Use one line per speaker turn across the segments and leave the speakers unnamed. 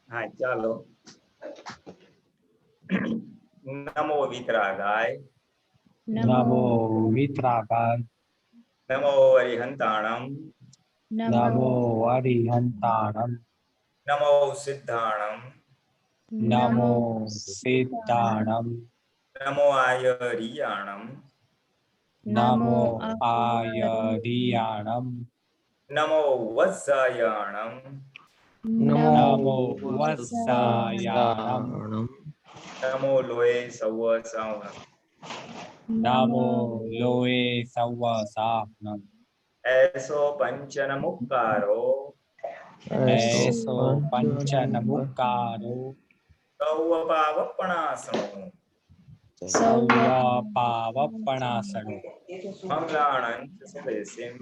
હા ચાલો. નમો વિતરાગાય.
નમો વિતરાગાય.
નમો અરિહંતાણમ.
નમો અરિહંતાણમ.
નમો સિદ્ધાણમ.
નમો સિદ્ધાણમ.
નમો આયરિયાણમ.
નમો આયરિયાણમ.
નમો વત્સાયાણમ.
નમો વત્સાયાણમ.
નમો લોય સૌ સાવણમ.
નમો લોએ સૌ સાહનમ.
એસો પંચન મુક્કારો.
એસો પંચન મુક્કારો.
સૌ પાવપણાસણો.
સૌ પાવપણાસણો.
મંગલાણં ચ સુદેશિમ.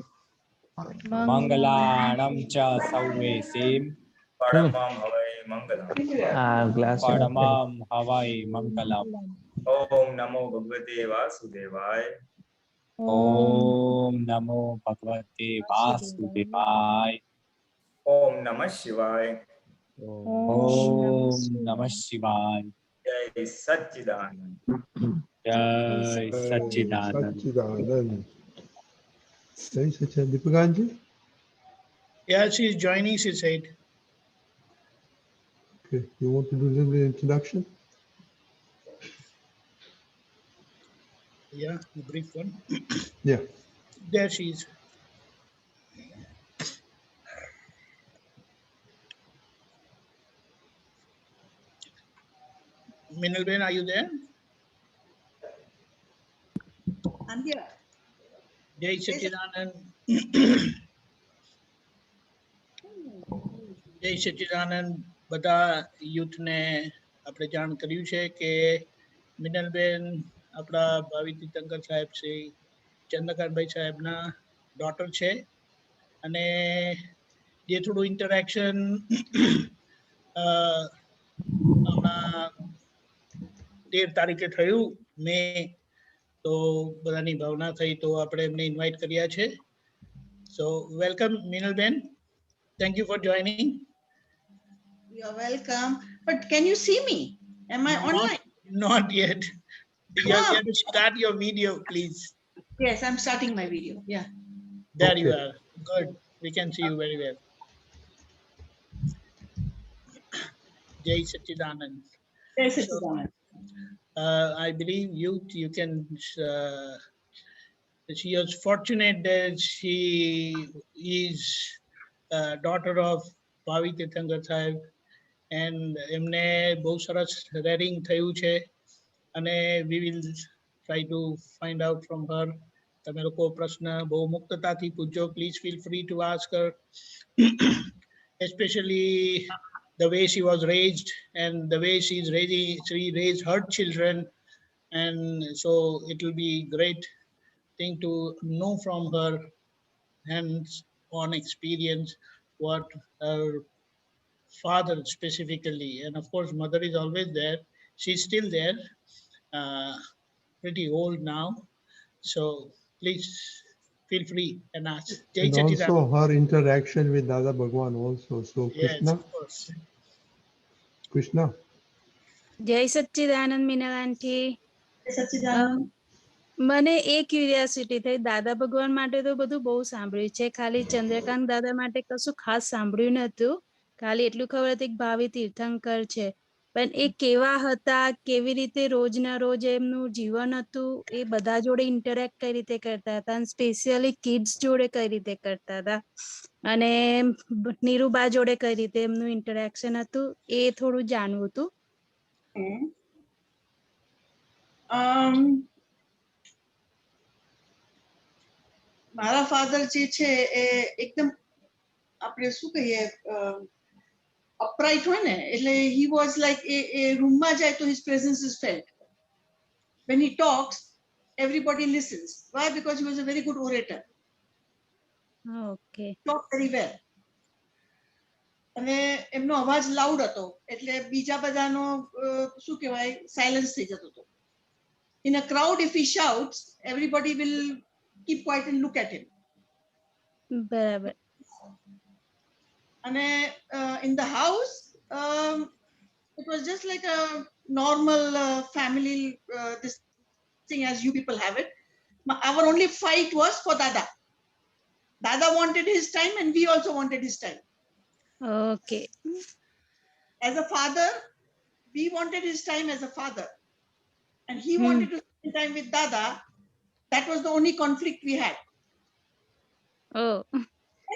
મંગલાણમ ચ સૌવેસીમ.
પરમં હવૈ મંગલમ.
પરમં હવૈ મંગલમ.
ઓમ નમો ભગવતે વાસુદેવાય.
ઓમ નમો ભગવતે વાસુદેવાય.
ઓમ નમઃ શિવાય.
ઓમ નમઃ શિવાય.
જય સચ્ચિદાનંદ.
જય સચ્ચિદાનંદ.
Sachchidanand. Jai Sachchidanand. Deepakanji?
Yeah, she is joining, she said.
Okay. You want to do the introduction?
Yeah, the brief one.
Yeah.
There she is. Minalben, are you there?
I'm here.
Jai Satchidanand. જય સચ્ચિદાનંદ. બધા યુથને આપણે જાણ કર્યું છે કે મિનલબેન આપણા ભાવિ તીર્થંકર સાહેબ શ્રી ચંદ્રકાંતભાઈ સાહેબના ડોટર છે અને જે થોડું ઇન્ટરેક્શન હમણાં 13 તારીખે થયું મે, તો બધાની ભાવના થઈ તો આપણે એમને ઇન્વાઇટ કર્યા છે. સો welcome Minalben. Thank you for joining.
You're welcome. But can you see me? Am I online?
Not yet. You have to start your video, please.
Yes, I'm starting my video. Yeah.
There you
Okay.
are. Good. We can see you very well. Jai Satchidanand.
Jai Satchidanand.
I believe you can. She was fortunate that she is daughter of Bhavi Tirthankar Sahib, and એમને બહુ સરસ રેરિંગ થયું છે અને we will try to find out from her. તમે લોકો પ્રશ્ન બહુ મુક્તતાથી પૂછજો. Please feel free to ask her, especially the way she was raised and the way she raised her children, and so it will be great thing to know from her hands-on experience what her father specifically, and of course mother is always there. She's still there, pretty old now, so please feel free and ask. Jai
And
Satchidanand.
also her interaction with Dada Bhagwan also. So
Yes,
Krishna,
of course.
Krishna.
જય સચ્ચિદાનંદ મીનલ આંટી.
Jai Satchidanand.
મને એ curiosity થઈ, દાદા ભગવાન માટે તો બધું બહુ સાંભળ્યું છે, ખાલી ચંદ્રકાંત દાદા માટે કશું ખાસ સાંભળ્યું નતું. ખાલી એટલું ખબર હતી કે ભાવિ તીર્થંકર છે, પણ એ કેવા હતા, કેવી રીતે રોજના રોજ એમનું જીવન હતું, એ બધા જોડે ઇન્ટરેક્ટ કઈ રીતે કરતા હતા, સ્પેશિયલી કિડ્સ જોડે કઈ રીતે કરતા હતા, અને નીરુબા જોડે કઈ રીતે એમનું ઇન્ટરેક્શન હતું, એ થોડું જાણવું હતું.
મારા ફાધર જે છે એ એકદમ આપણે શું કહીએ અપરાઇટ હોય ને, એટલે he was like એ રૂમમાં જાય તો his presence is felt. When he talks, everybody listens. Why? Because he was a very good orator.
Okay.
Talked very well. અને એમનો અવાજ લાઉડ હતો એટલે બીજા બધાનો શું કહેવાય સાયલન્સ થઈ જતો હતો. In a crowd, if he shouts, everybody will keep quiet and look at him.
બરાબર.
And in the house, it was just like a normal family this thing as you people have it. Our only fight was for Dada. Dada wanted his time and we also wanted his time.
Okay.
As a father, we wanted his time as a father. And he
Hmm.
wanted to spend time with Dada. That was the only conflict we had.
Oh,
And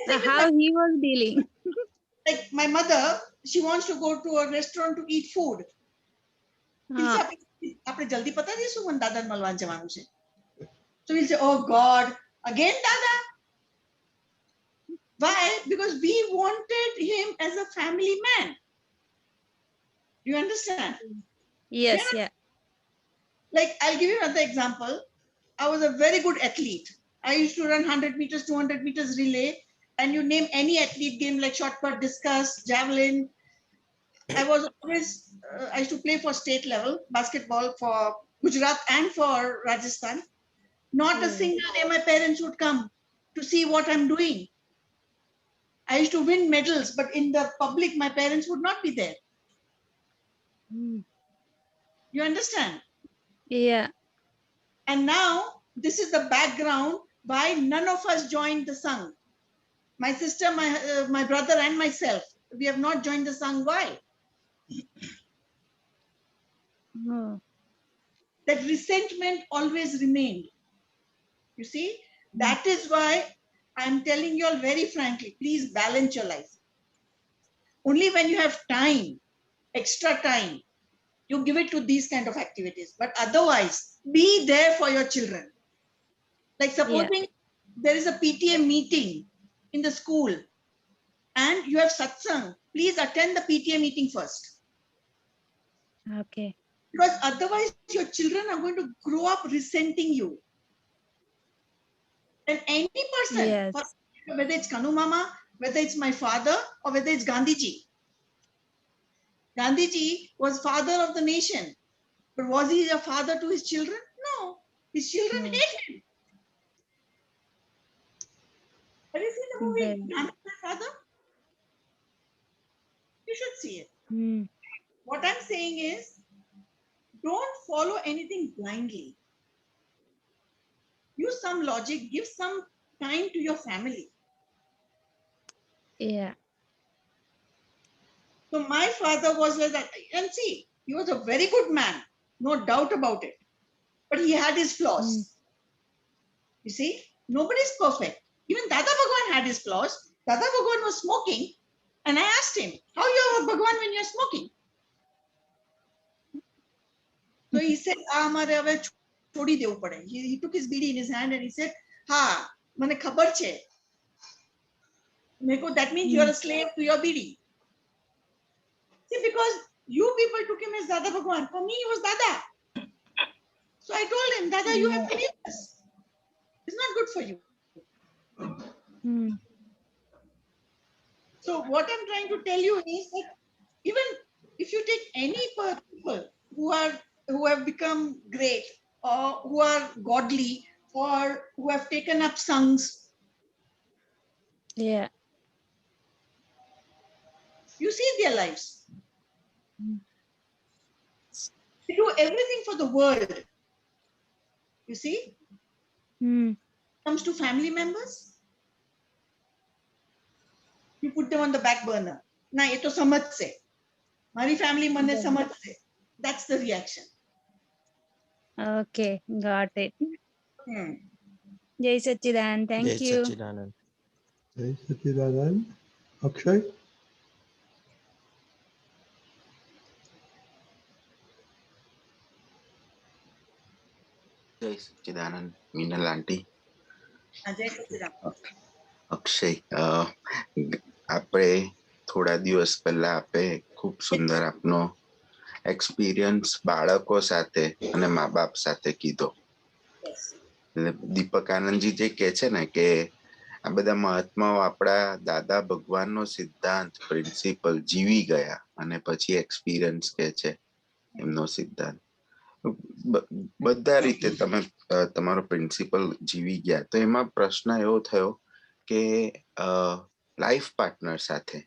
same with
how he was dealing?
like my mother, she wants to go to a restaurant to eat food.
Ah,
આપણે જલ્દી પતા દઈશું મને દાદાને મળવા જવાનું છે. So we'll say, oh God, again Dada? Why? Because we wanted him as a family man. You understand?
yes, yeah.
Like, I'll give you another example. I was a very good athlete. I used to run 100 meters, 200 meters relay, and you name any athlete game like shot put, discus, javelin. I was always, I used to play for state level basketball for Gujarat and for Rajasthan. Not a single day my parents would come to see what I'm doing. I used to win medals, but in the public, my parents would not be there.
Hmm.
You understand?
Yeah.
And now this is the background why none of us joined the Sangh. My sister, my brother, and myself, we have not joined the Sangh. Why?
Oh.
That resentment always remained. You see, that is why I'm telling you all very frankly, please balance your life. Only when you have time, extra time, you give it to these kind of activities. But otherwise, be there for your children. Like supposing there is a PTA meeting in the school and you have satsang, please attend the PTA meeting first.
Okay.
Because otherwise your children are going to grow up resenting you. And any person,
Yes.
whether it's Kanu Mama, whether it's my father, or whether it's Gandhiji. Gandhiji was father of the nation. But was he a father to his children? No. His children
No.
hate him. Have you seen the movie
Well.
Gandhi, my father? You should see it.
Hmm.
What I'm saying is, don't follow anything blindly. Use some logic, give some time to your family.
Yeah.
So my father was like that. And see, he was a very good man, no doubt about it. But he had his flaws. You see, nobody's perfect. Even Dada Bhagwan had his flaws. Dada Bhagwan was smoking. And I asked him, how you are Bhagwan when you're smoking? So he said, amare ave chodi devu pade. He took his bidi in his hand and he said, ha, mane khabar che. Meko, that means you're a slave to your bidi. See, because you people took him as Dada Bhagwan. For me, he was Dada. So I told him, Dada, you have to leave this. It's not good for you.
Hmm.
So what I'm trying to tell you is that even if you take any people who have become great or who are godly or who have taken up songs,
Yeah.
you see their lives. They do everything for the world. You see,
Hmm.
comes to family members, you put them on the back burner. Na ye to samajh se. Mari family mane samajh se. That's the reaction.
Okay. Got it.
Hmm.
Jai Sachidan. Thank
Jai
you.
Sachidanand.
Jai Sachidanand. Akshay?
જય સચ્ચિદાનંદ મીનલ આંટી
Ajay Sachidan.
Akshay આપણે થોડા દિવસ પહેલા આપે ખૂબ સુંદર આપનો experience બાળકો સાથે અને મા બાપ સાથે કીધો.
Yes.
એટલે દીપક આનંદજી જે કહે છે ને કે આ બધા મહાત્માઓ આપણા દાદા ભગવાનનો સિદ્ધાંત પ્રિન્સિપલ જીવી ગયા અને પછી એક્સપિરિયન્સ કહે છે એમનો સિદ્ધાંત બધા રીતે તમે તમારો પ્રિન્સિપલ જીવી ગયા. તો એમાં પ્રશ્ન એવો થયો કે લાઈફ પાર્ટનર સાથે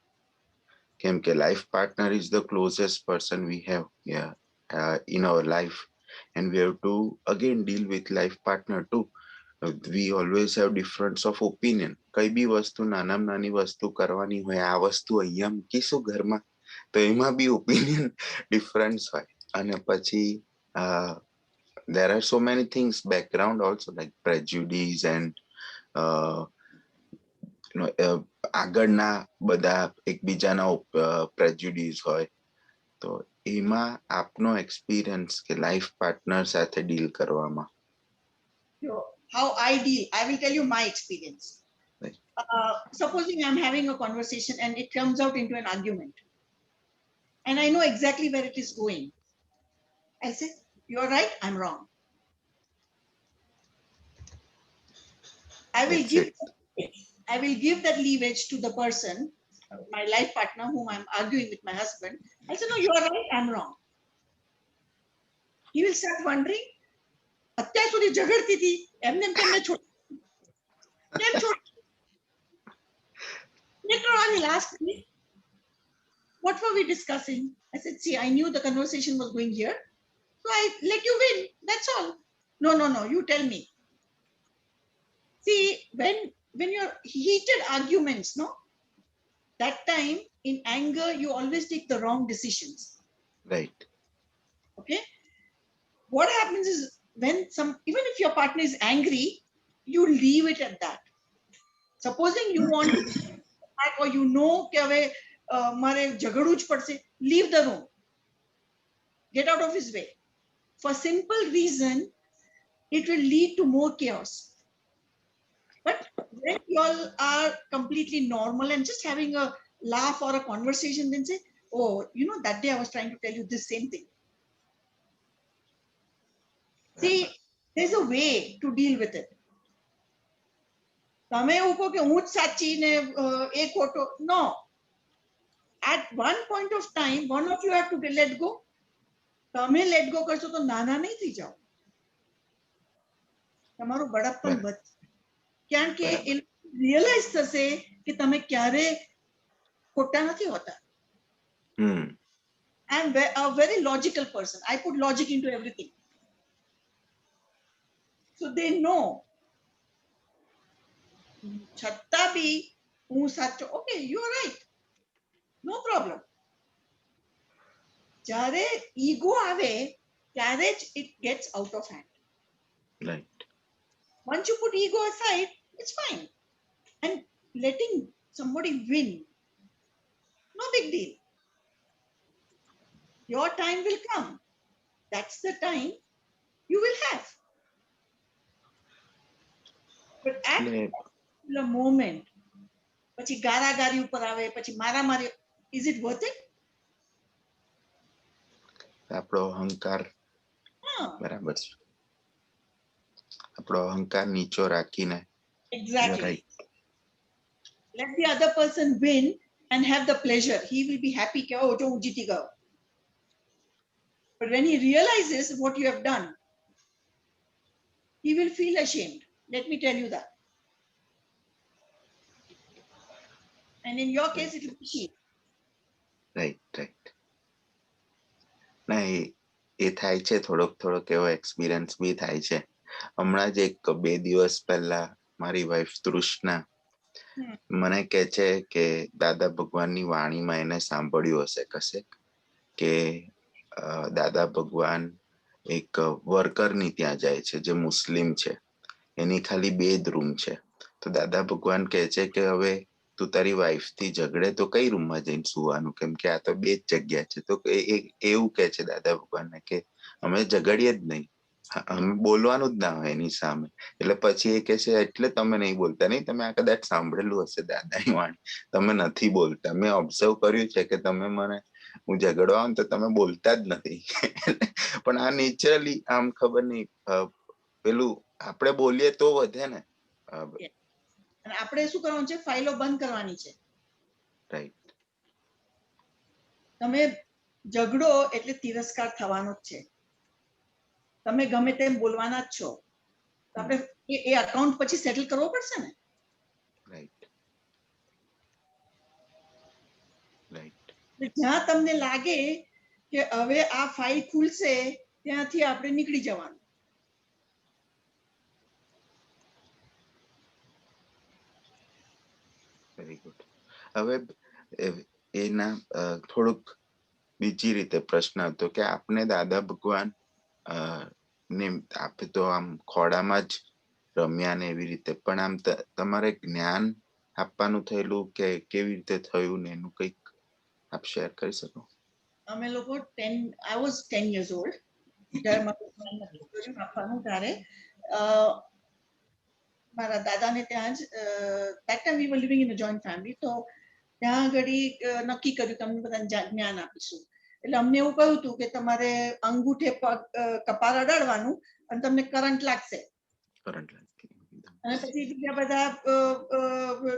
કેમ કે life partner is the closest person we have in our life, and we have to again deal with life partner too. We always have difference of opinion. કઈ બી વસ્તુ નાનામાં નાની વસ્તુ કરવાની હોય, આ વસ્તુ અહીંયા મૂકીશું ઘરમાં, તો એમાં બી ઓપિનિયન ડિફરન્સ હોય. અને પછી there are so many things background also, like prejudice and આગળના બધા એકબીજાના prejudice હોય. તો એમાં આપનો એક્સપિરિયન્સ કે લાઈફ પાર્ટનર સાથે ડીલ કરવામાં.
How I deal, I will tell you my experience.
Right.
Supposing I'm having a conversation and it comes out into an argument, and I know exactly where it is going. I say, you're right, I'm wrong. I will give that leverage to the person, my life partner whom I'm arguing with, my husband. I say, no, you're right, I'm wrong. He will start wondering, અત્યાર સુધી ઝઘડતી હતી એમને કેમ છોડી. Later on he'll ask me, what were we discussing? I said, see, I knew the conversation was going here, so I let you win, that's all. No, you tell me. See, when you're heated arguments, no, that time in anger you always take the wrong decisions.
Right.
Okay, what happens is, when even if your partner is angry, you leave it at that. Supposing you want to attack, or you know કે હવે મારે ઝઘડવું જ પડશે, leave the room, get out of his way. For simple reason, it will lead to more chaos. But when you all are completely normal and just having a laugh or a conversation, then say, oh, you know, that day I was trying to tell you this same thing. See, there's a way to deal with it. તમે એવું કહો કે હું જ સાચી ને એ ખોટો. No. At one point of time, one of you have to let go. તમે let go કરશો તો નાના નહીં થઈ જાઓ. તમારું બળપણ વધશે. કારણ કે એ રિયલાઇઝ થશે કે તમે ક્યારે ખોટા નથી હોતા. I'm a very logical person. I put logic into everything. So they know. છતાં બી હું સાચો, okay, you are right, no problem. જ્યારે ego આવે ત્યારે જ it gets out of hand.
Right.
Once you put ego aside, it's fine. And letting somebody win, no big deal. Your time will come. That's the time you will have. But at the moment, પછી ગારાગારી ઉપર આવે, પછી મારામારી, is it worth it?
આપણો અહંકાર બરાબર છે. આપણો અહંકાર નીચો રાખીને.
Exactly.
Right.
Let the other person win and have the pleasure. He will be happy કે oh, જો હું જીતી ગયો. But when he realizes what you have done, he will feel ashamed. Let me tell you that. And in your case, it will be she.
Right. ના એ થાય છે, થોડોક એવો એક્સપિરિયન્સ બી થાય છે. હમણાં જ 1-2 દિવસ પહેલા મારી વાઈફ તૃષ્ણા મને કહે છે કે દાદા ભગવાનની વાણીમાં એને સાંભળ્યું હશે કશે કે દાદા ભગવાન એક વર્કરની ત્યાં જાય છે જે મુસ્લિમ છે, એની ખાલી 2 જ રૂમ છે. તો દાદા ભગવાન કહે છે કે હવે તું તારી વાઈફથી ઝઘડે તો કઈ રૂમમાં જઈને સુવાનું, કેમ કે આ તો 2 જ જગ્યા છે. તો એવું કહે છે દાદા ભગવાનને કે અમે ઝઘડીએ જ નહીં, અમે બોલવાનું જ ના હોય એની સામે. એટલે પછી એ કહે છે એટલે તમે નહીં બોલતા. નહીં, તમે આ કદાચ સાંભળેલું હશે દાદાની વાણી, તમે નથી બોલતા. મેં ઓબ્ઝર્વ કર્યું છે કે તમે મને હું ઝઘડવા આવું તો તમે બોલતા જ નથી. પણ આ નેચરલી આમ ખબર નહીં પેલું આપણે બોલીએ તો વધે ને.
અને આપણે શું કરવાનું છે, ફાઇલો બંધ કરવાની છે.
રાઈટ.
તમે ઝઘડો એટલે તિરસ્કાર થવાનો જ છે. તમે ગમે તેમ બોલવાના જ છો. આપણે એ અકાઉન્ટ પછી સેટલ કરવો પડશે ને.
રાઈટ.
જ્યાં તમને લાગે કે હવે આ ફાઇલ ખુલશે ત્યાંથી આપણે નીકળી જવાનું.
Very good. હવે એના થોડુંક બીજી રીતે પ્રશ્ન હતો કે આપને દાદા ભગવાન ને આપે તો આમ ખોડામાં જ રમ્યા ને એવી રીતે, પણ આમ તમારે જ્ઞાન આપવાનું થયેલું કે કેવી રીતે થયું ને એનું કંઈક આપ શેર કરી શકો?
અમે લોકો 10 I was 10 years old જ્યારે મારું જ્ઞાન નક્કી કર્યું આપવાનું ત્યારે મારા દાદાને ત્યાં જ that time we were living in a joint family, તો ત્યાં આગળ નક્કી કર્યું કે અમને બધાને જ્ઞાન આપીશું. એટલે અમને એવું કહ્યું હતું કે તમારે અંગૂઠે કપાળ અડાડવાનું અને તમને કરંટ લાગશે. અને પછી બીજા બધા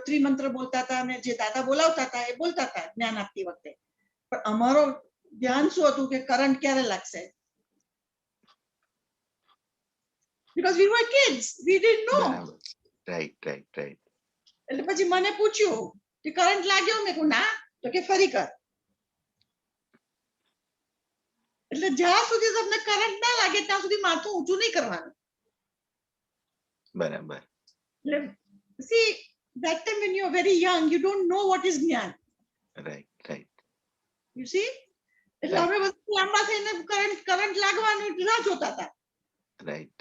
ત્રિમંત્ર બોલતા હતા અને જે દાદા બોલાવતા હતા એ બોલતા હતા જ્ઞાન આપતી વખતે. પણ અમારો ધ્યાન શું હતું કે કરંટ ક્યારે લાગશે? Because we were kids, we didn't know.
Right.
એટલે પછી મને પૂછ્યું કે કરંટ લાગ્યો? મેં કહ્યું ના. તો કે ફરી કર. એટલે જ્યાં સુધી તમને કરંટ ના લાગે ત્યાં સુધી માથું ઊંચું નહીં કરવાનું.
બરાબર.
See, that time when you are very young, you don't know what is જ્ઞાન.
Right.
You see? એટલે અમે બધા લાંબા થઈને કરંટ લાગવાનું રાહ જોતા હતા.
Right.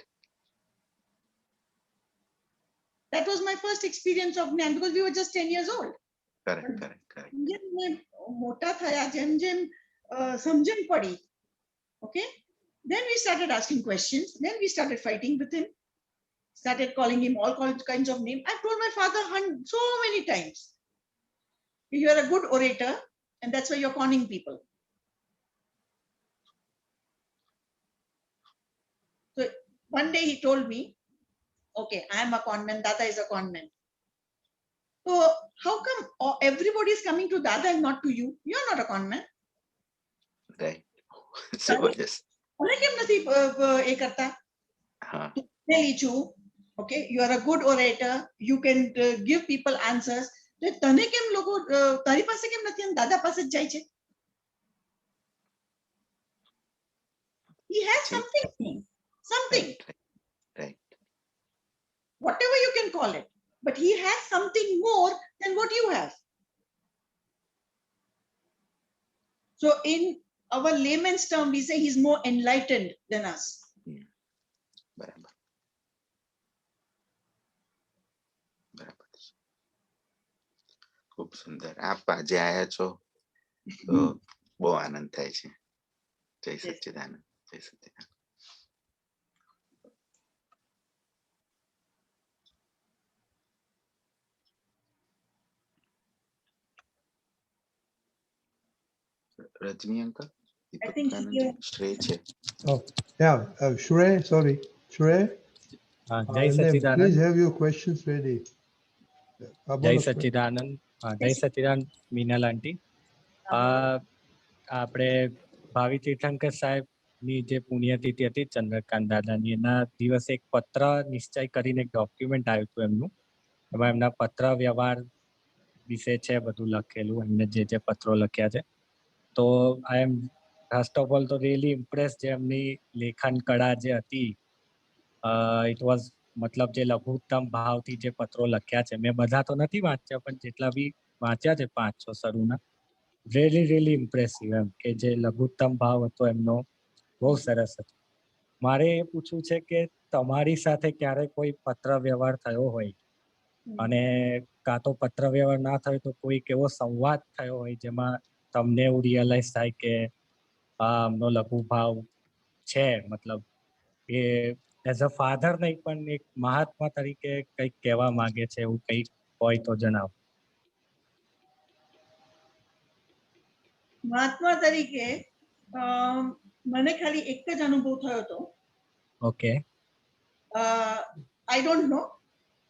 That was my first experience of જ્ઞાન because we were just 10 years old.
Correct.
જેમ મોટા થયા જેમ સમજણ પડી, okay, then we started asking questions, then we started fighting with him, started calling him all kinds of names. I told my father so many times, you are a good orator and that's why you're conning people. So one day he told me, okay, I am a con man, Dada is a con man. So how come everybody is coming to Dada and not to you? You're not a con man.
Right. Zabardast.
મને કેમ નથી એ કરતા? Okay, you are a good orator, you can give people answers. તને કેમ લોકો તારી પાસે કેમ નથી અને દાદા પાસે જ જાય છે? He has something.
Right.
Whatever you can call it, but he has something more than what you have. So in our layman's term, we say he's more enlightened than us.
બરાબર. ખૂબ સુંદર. આપ આજે આયા છો તો બહુ આનંદ થાય છે. જય સચ્ચિદાનંદ. જય સચ્ચિદાનંદ. રજની અંકલ,
I think
શ્રેય છે.
Oh, yeah, Shrey, sorry. Shrey,
જય સચ્ચિદાનંદ.
please have your questions ready.
જય સચ્ચિદાનંદ. જય સચ્ચિદાનંદ મીનલ આંટી. આપણે ભાવિ તીર્થંકર સાહેબની જે પુણ્યતિથિ હતી ચંદ્રકાંત દાદાની, એના દિવસે એક પત્ર નિશ્ચય કરીને એક ડોક્યુમેન્ટ આવ્યું હતું એમનું. એમાં એમના પત્ર વ્યવહાર વિશે છે બધું લખેલું, એમને જે પત્રો લખ્યા છે. તો આઈ એમ ફર્સ્ટ ઓફ ઓલ તો રિયલી ઇમ્પ્રેસ જે એમની લેખન કળા જે હતી. ઇટ વોઝ મતલબ જે લઘુત્તમ ભાવથી જે પત્રો લખ્યા છે, મેં બધા તો નથી વાંચ્યા પણ જેટલા બી વાંચ્યા છે 500 શરૂના, રિયલી ઇમ્પ્રેસિવ. એમ કે જે લઘુત્તમ ભાવ હતો એમનો બહુ સરસ હતો. મારે એ પૂછવું છે કે તમારી સાથે ક્યારે કોઈ પત્ર વ્યવહાર થયો હોય અને કાં તો પત્ર વ્યવહાર ના થયો તો કોઈક એવો સંવાદ થયો હોય જેમાં તમને એવું રિયલાઇઝ થાય કે આમનો લઘુ ભાવ છે, મતલબ એ એઝ અ ફાધર નહીં પણ એક મહાત્મા તરીકે કંઈક કહેવા માંગે છે, એવું કંઈક હોય તો જણાવો.
મહાત્મા તરીકે મને ખાલી એક જ અનુભવ થયો હતો.
Okay.
I don't know.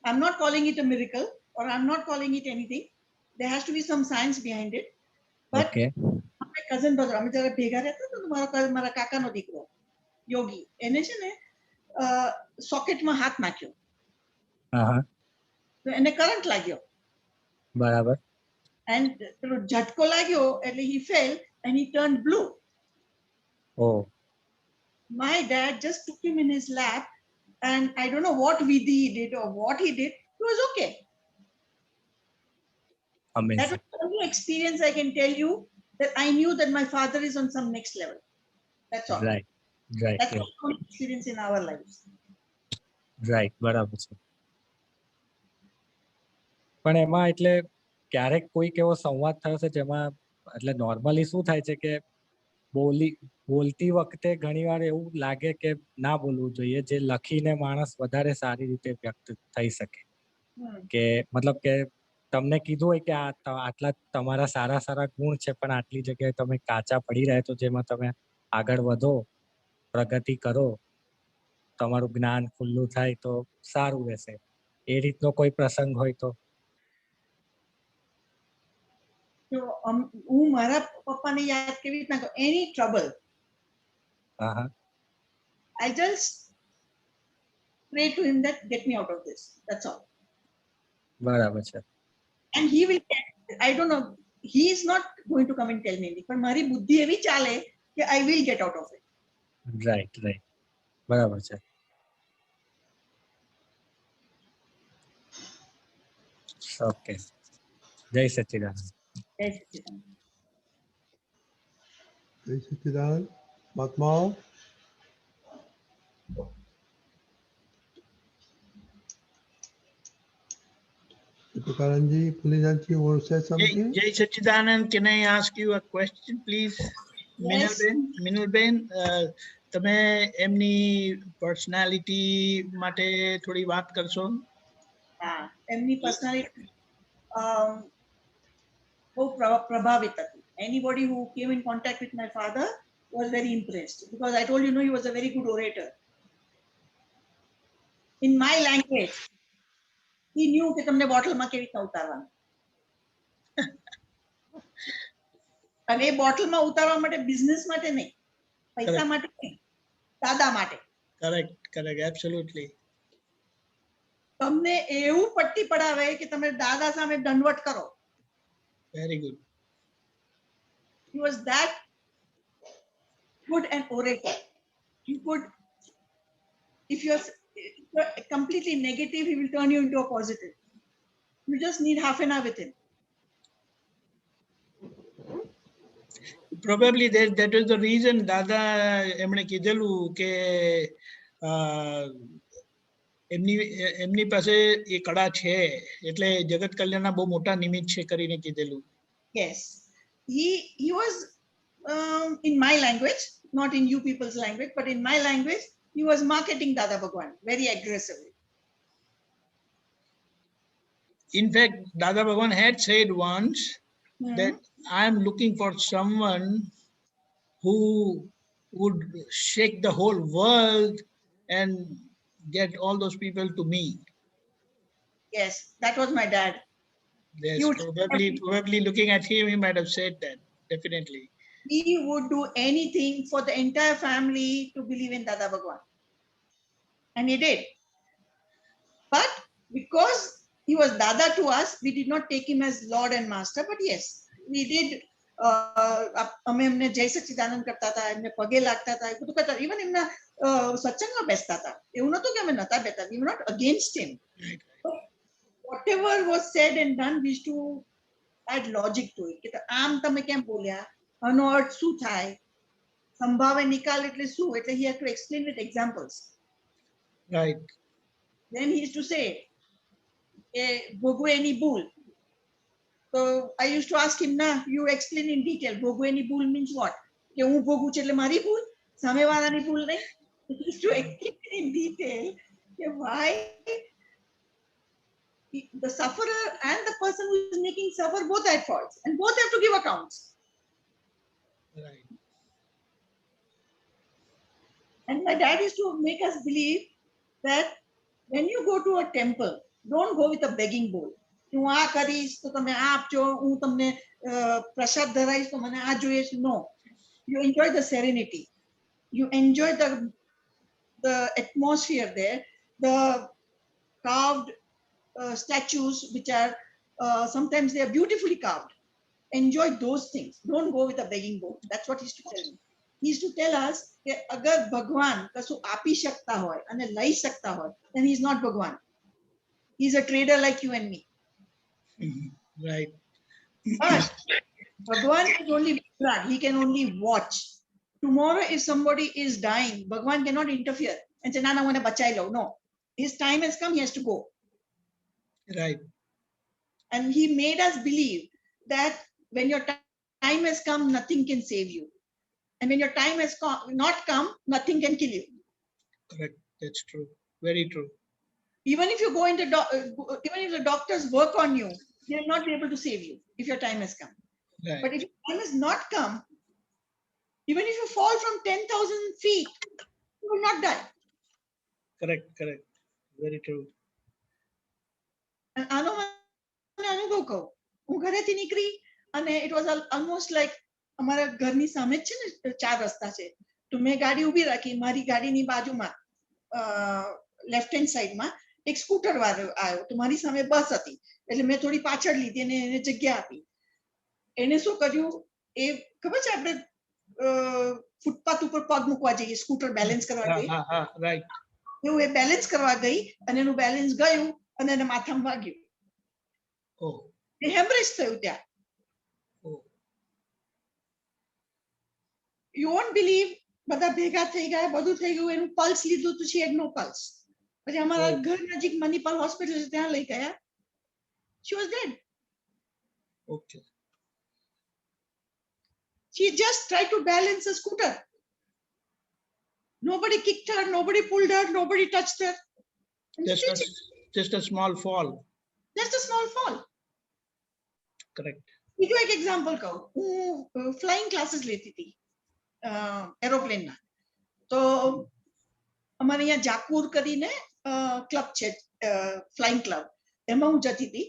I'm not calling it a miracle or I'm not calling it anything. There has to be some science behind it. But
okay.
my cousin brother, અમે જ્યારે ભેગા રહેતા તો મારા કાકાનો દીકરો યોગી, એને છે ને સોકેટમાં હાથ નાખ્યો તો એને કરંટ લાગ્યો.
બરાબર.
and પેલો ઝટકો લાગ્યો એટલે he fell and he turned blue.
Oh,
My dad just took him in his lap, and I don't know what Vidhi did or what he did. He was okay. That
amazing.
was the only experience I can tell you, that I knew that my father is on some next level. That's all.
Right, right,
That's
right,
the only experience in our lives.
right. બરાબર છે. પણ એમાં એટલે ક્યારેક કોઈક એવો સંવાદ થયો છે જેમાં એટલે નોર્મલી શું થાય છે કે બોલતી વખતે ઘણીવાર એવું લાગે કે ના બોલવું જોઈએ, જે લખીને માણસ વધારે સારી રીતે વ્યક્ત થઈ શકે.
Hmm.
કે મતલબ કે તમને કીધું હોય કે આટલા તમારા સારા સારા ગુણ છે, પણ આટલી જગ્યાએ તમે કાચા પડી રહ્યા છો, જેમાં તમે આગળ વધો, પ્રગતિ કરો, તમારું જ્ઞાન ખુલ્લું થાય તો સારું રહેશે. એ રીતનો કોઈ પ્રસંગ હોય તો.
So, હું મારા પપ્પાને યાદ કેવી રીતના કરું, any trouble,
હા હા,
I just pray to him that get me out of this. That's all.
બરાબર છે.
And he will, I don't know, he is not going to come and tell me, but મારી બુદ્ધિ એવી ચાલે કે I will get out of it.
Right right, બરાબર છે. Okay, જય સચ્ચિદાનંદ.
Jai Satchidanand.
Jai Satchidanand. Mahatmao. Tukaranji, Pulijanji, want to say something?
Jai Satchidanand, can I ask you a question, please?
Yes.
Minalben, તમે એમની પર્સનાલિટી માટે થોડી વાત કરશો?
એમની પર્સનાલિટી બહુ પ્રભાવિત હતી. Anybody who came in contact with my father was very impressed, because I told you, he was a very good orator. In my language, he knew કે તમને બોટલમાં કેવી રીતના ઉતારવાનું. અને એ બોટલમાં ઉતારવા માટે બિઝનેસ માટે નહીં, પૈસા માટે નહીં, દાદા માટે.
Correct, absolutely.
તમને એવું પટ્ટી પડાવે કે તમે દાદા સામે દંડવટ કરો.
Very good.
He was that good an orator. He could, if you're completely negative, he will turn you into a positive. You just need half an hour with him.
Probably that is the reason દાદા એમણે કીધેલું કે એમની પાસે એ કળા છે, એટલે જગત કલ્યાણના બહુ મોટા નિમિત્ત છે કરીને કીધેલું.
Yes, he was in my language, not in you people's language, but in my language, he was marketing Dada Bhagwan very aggressively.
In fact, Dada Bhagwan had said once that I am looking for someone who would shake the whole world and get all those people to me.
Yes, that was my dad.
Yes,
He would-
probably looking at him, he might have said that, definitely.
He would do anything for the entire family to believe in Dada Bhagwan. And he did. But because he was Dada to us, we did not take him as Lord and Master, but yes, we did. અમે એમને જય સચ્ચિદાનંદ કરતા હતા, એમને પગે લાગતા હતા, એ બધું કરતા. ઇવન એમના સત્સંગમાં બેસતા હતા. એવું નતું કે અમે નતા બેસતા. We were not against him. But whatever was said and done, we used to add logic to it. કે આમ તમે કેમ બોલ્યા, આનો અર્થ શું થાય, સંભાવે નિકાલ એટલે શું, એટલે he had to explain with examples.
Right.
Then he used to say, ભોગવે એની ભૂલ. So I used to ask him, nah, you explain in detail. ભોગવે એની ભૂલ means what? કે હું ભોગવું છું એટલે મારી ભૂલ, સામેવાળાની ભૂલ નહીં. He used to explain in detail why the sufferer and the person who is making suffer both at fault, and both have to give accounts.
Right.
And my dad used to make us believe that when you go to a temple, don't go with a begging bowl. હું આ કરીશ તો તમે આ આપજો, હું તમને પ્રસાદ ધરાઈશ તો મને આ જોઈએ છે. No, you enjoy the serenity, you enjoy the atmosphere there, the carved statues, which are sometimes they are beautifully carved. enjoy those things. Don't go with a begging bowl. That's what he used to tell me. He used to tell us that agar Bhagwan kasu api shakta hoy ane lai sakta hoy, then he's not Bhagwan. He's a trader like you and me.
Right.
But Bhagwan is only blood. He can only watch. Tomorrow, if somebody is dying, Bhagwan cannot interfere and say, "Nana, I want to bachai lo." No, his time has come. He has to go.
Right.
And he made us believe that when your time has come, nothing can save you. And when your time has not come, nothing can kill you.
Correct. That's true. Very true.
Even if you go into, even if the doctors work on you, they will not be able to save you if your time has come.
Right.
But if your time has not come, even if you fall from 10,000 feet, you will not die.
Correct. Correct. Very true.
And આનો મને અનુભવ કહું. હું ઘરેથી નીકળી અને it was almost like અમારા ઘરની સામે જ છે ને 4 રસ્તા છે. તો મેં ગાડી ઊભી રાખી, મારી ગાડીની બાજુમાં લેફ્ટ હેન્ડ સાઈડમાં એક સ્કૂટર વાળો આવ્યો. તો મારી સામે બસ હતી, એટલે મેં થોડી પાછળ લીધી અને એને જગ્યા આપી. એને શું કર્યું, એ ખબર છે આપણે ફૂટપાથ ઉપર પગ મૂકવા જઈએ, સ્કૂટર બેલેન્સ કરવા જઈએ,
Right.
એવું એ બેલેન્સ કરવા ગઈ અને એનું બેલેન્સ ગયું અને એને માથામાં વાગ્યું.
Oh.
એ હેમરેજ થયું ત્યાં.
Oh.
You won't believe, બધા ભેગા થઈ ગયા, બધું થઈ ગયું, એનું પલ્સ લીધું તો she had no pulse. પછી અમારા ઘર નજીક મનીપાલ હોસ્પિટલ છે, ત્યાં લઈ ગયા. She was dead.
Okay.
She just tried to balance a scooter. Nobody kicked her, nobody pulled her, nobody touched her. And
Just a small fall.
just a small fall.
Correct.
બીજું એક example કહું. હું flying classes લેતી હતી એરોપ્લેનના. તો અમારે અહીંયા જાકુર કરીને ક્લબ છે, ફ્લાઇંગ ક્લબ, એમાં હું જતી હતી.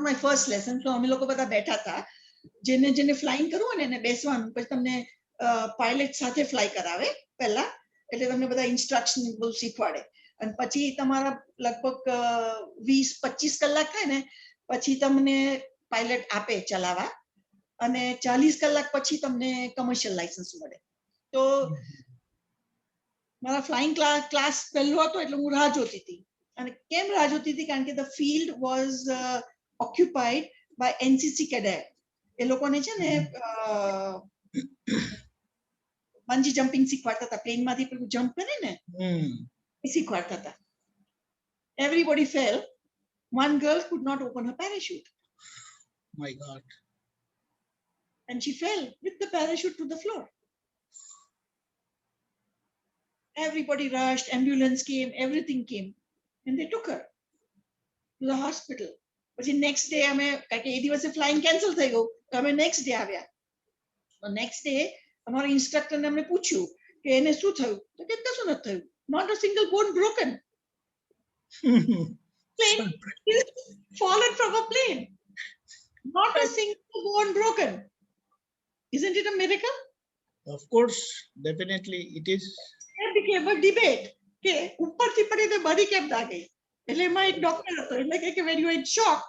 My first lesson. તો અમે લોકો બધા બેઠા હતા, જેને જેને ફ્લાઇંગ કરવું હોય ને એને બેસવાનું, પછી તમને પાયલટ સાથે ફ્લાય કરાવે પહેલા, એટલે તમને બધા ઇન્સ્ટ્રક્શન બધું શીખવાડે. અને પછી તમારા લગભગ 20-25 કલાક થાય ને પછી તમને પાયલટ આપે ચલાવવા, અને 40 કલાક પછી તમને કમર્શિયલ લાયસન્સ મળે. તો મારા ફ્લાઇંગ ક્લાસ પહેલો હતો, એટલે હું રાહ જોતી હતી. અને કેમ રાહ જોતી હતી? કારણ કે the field was occupied by NCC cadet. એ લોકોને છે ને બંજી જમ્પિંગ શીખવાડતા હતા, પ્લેનમાંથી પેલું જમ્પ કરે ને એ શીખવાડતા હતા. Everybody fell. One girl could not open her parachute.
My God.
And she fell with the parachute to the floor. Everybody rushed, ambulance came, everything came, and they took her to the hospital. પછી next day અમે, કારણ કે એ દિવસે flying cancel થઈ ગયું, તો અમે next day આવ્યા. તો નેક્સ્ટ ડે અમારા ઇન્સ્ટ્રક્ટરને અમને પૂછ્યું કે એને શું થયું, તો કે કશું નથી થયું. Not a single bone broken. Plane fallen from a plane. Not a single bone broken. Isn't it a miracle?
Of course, definitely it is.
There became a debate. કે ઉપરથી પડીને બધી કેમ લાગે? એટલે એમાં એક ડોક્ટર હતો, એટલે કે when you are in shock,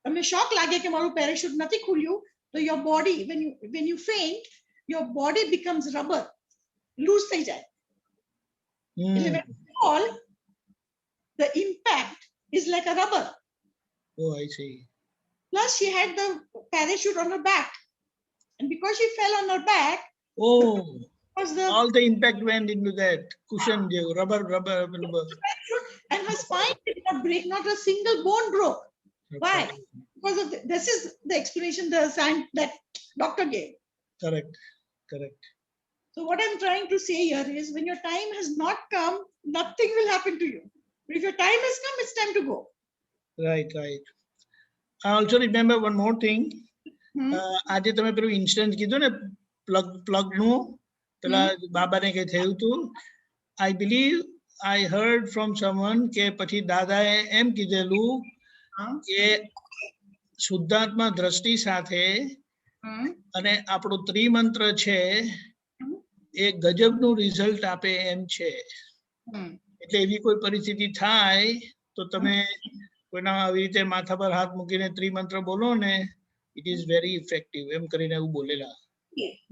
તમને shock લાગે કે મારું પેરાશૂટ નથી ખુલ્યું, તો your body, when you faint, your body becomes rubber, loose થઈ જાય. એટલે when you fall, the impact is like a rubber.
Oh, I see.
Plus she had the parachute on her back, and because she fell on her back,
Oh,
was the
all the impact went into that cushion, rubber.
parachute, and her spine did not break, not a single bone broke. Why? Because of this is the explanation that doctor gave.
Correct.
So what I'm trying to say here is, when your time has not come, nothing will happen to you. But if your time has come, it's time to go.
Right. I also remember one more thing. આજે તમે પેલું incident કીધું ને plug નું, પેલા બાબાને કઈ થયું હતું. I believe I heard from someone કે પછી દાદાએ એમ કીધેલું કે શુદ્ધાત્મા દ્રષ્ટિ સાથે અને આપણું ત્રિમંત્ર છે એ ગજબનું રિઝલ્ટ આપે એમ છે. એટલે એવી કોઈ પરિસ્થિતિ થાય તો તમે કોઈના આવી રીતે માથા પર હાથ મૂકીને ત્રિમંત્ર બોલો ને, it is very effective એમ કરીને એવું બોલેલા.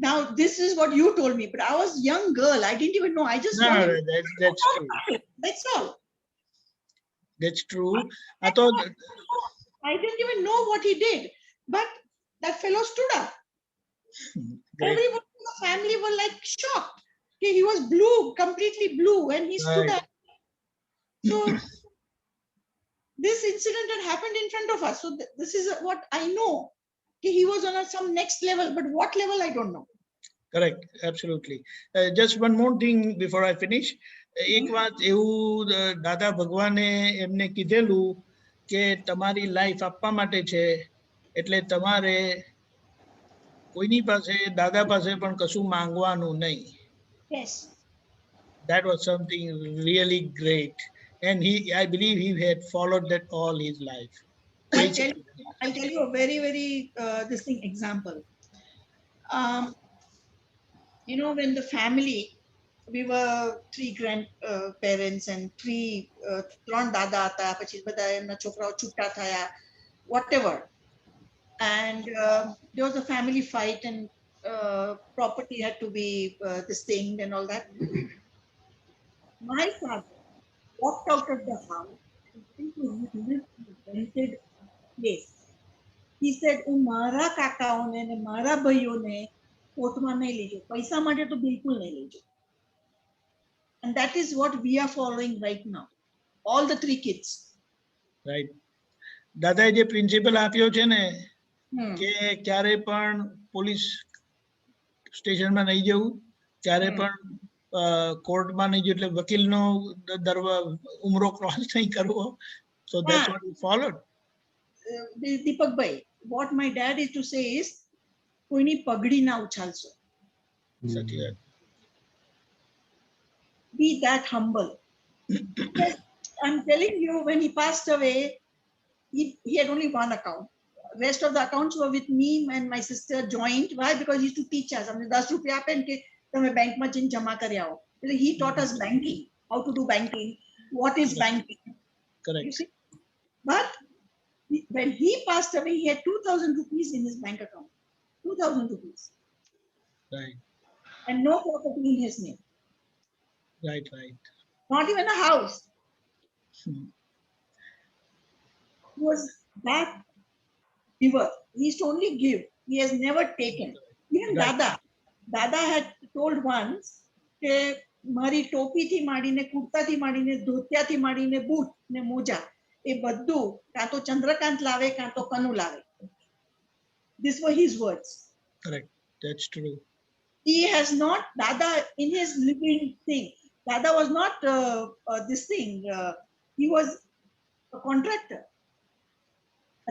Now, this is what you told me, but I was young girl. I didn't even know. I just
No,
wanted.
that's true.
That's all.
That's true. I thought
I didn't even know what he did, but that fellow stood up.
great.
Everyone in the family were like shocked. Okay, he was blue, completely blue, and he stood
Right.
up. So this incident had happened in front of us. So this is what I know. Okay, he was on some next level, but what level I don't know.
Correct, absolutely. Just one more thing before I finish. એક વાત એવું દાદા ભગવાને એમને કીધેલું કે તમારી life આપવા માટે છે, એટલે તમારે કોઈની પાસે દાદા પાસે પણ કશું માંગવાનું નહીં.
Yes.
That was something really great, and I believe he had followed that all his life.
I'll tell you a very, very this thing example. You know, when the family, we were 3 grandparents and 3 dada હતા, પછી બધા એમના છોકરાઓ છૂટા થયા, whatever, and there was a family fight and property had to be this thing and all that. My father walked out of the house and went to live in a rented place. He said, હું મારા કાકાઓને અને મારા ભાઈઓને કોર્ટમાં નહીં લેજો, પૈસા માટે તો બિલકુલ નહીં લેજો. And that is what we are following right now, all the 3 kids.
Right. દાદાએ જે પ્રિન્સિપલ આપ્યો છે ને
Hmm.
કે ક્યારે પણ પોલીસ સ્ટેશનમાં નહીં જવું, ક્યારે પણ કોર્ટમાં નહીં જવું, એટલે વકીલનો ઉમરો ક્રોસ નહીં કરવો. So that's what we followed.
Deepak bhai, what my dad is to say is, કોઈની પગડી ના ઉછાલશો.
સાચી વાત.
Be that humble. Because I'm telling you, when he passed away, he had only one account. Rest of the accounts were with me and my sister joint. Why? Because he used to teach us. हमने 10 रुपया આપે ને કે તમે બેંકમાં જઈને જમા કરી આવો. He taught us banking, how to do banking, what is banking.
Correct.
You see? But when he passed away, he had 2,000 rupees in his bank account. 2,000 rupees.
Right.
And no property in his name.
Right.
Not even a house.
Hmm.
He was that giver. He used to only give. He has never taken. Even
Right.
Dada had told once કે મારી ટોપીથી માંડીને કુર્તાથી માંડીને ધોતિયાથી માંડીને boot ને મોજા એ બધું કાં તો ચંદ્રકાંત લાવે કાં તો કનુ લાવે. These were his words.
Correct. That's true.
He has not, Dada in his living thing, Dada was not this thing, he was a contractor.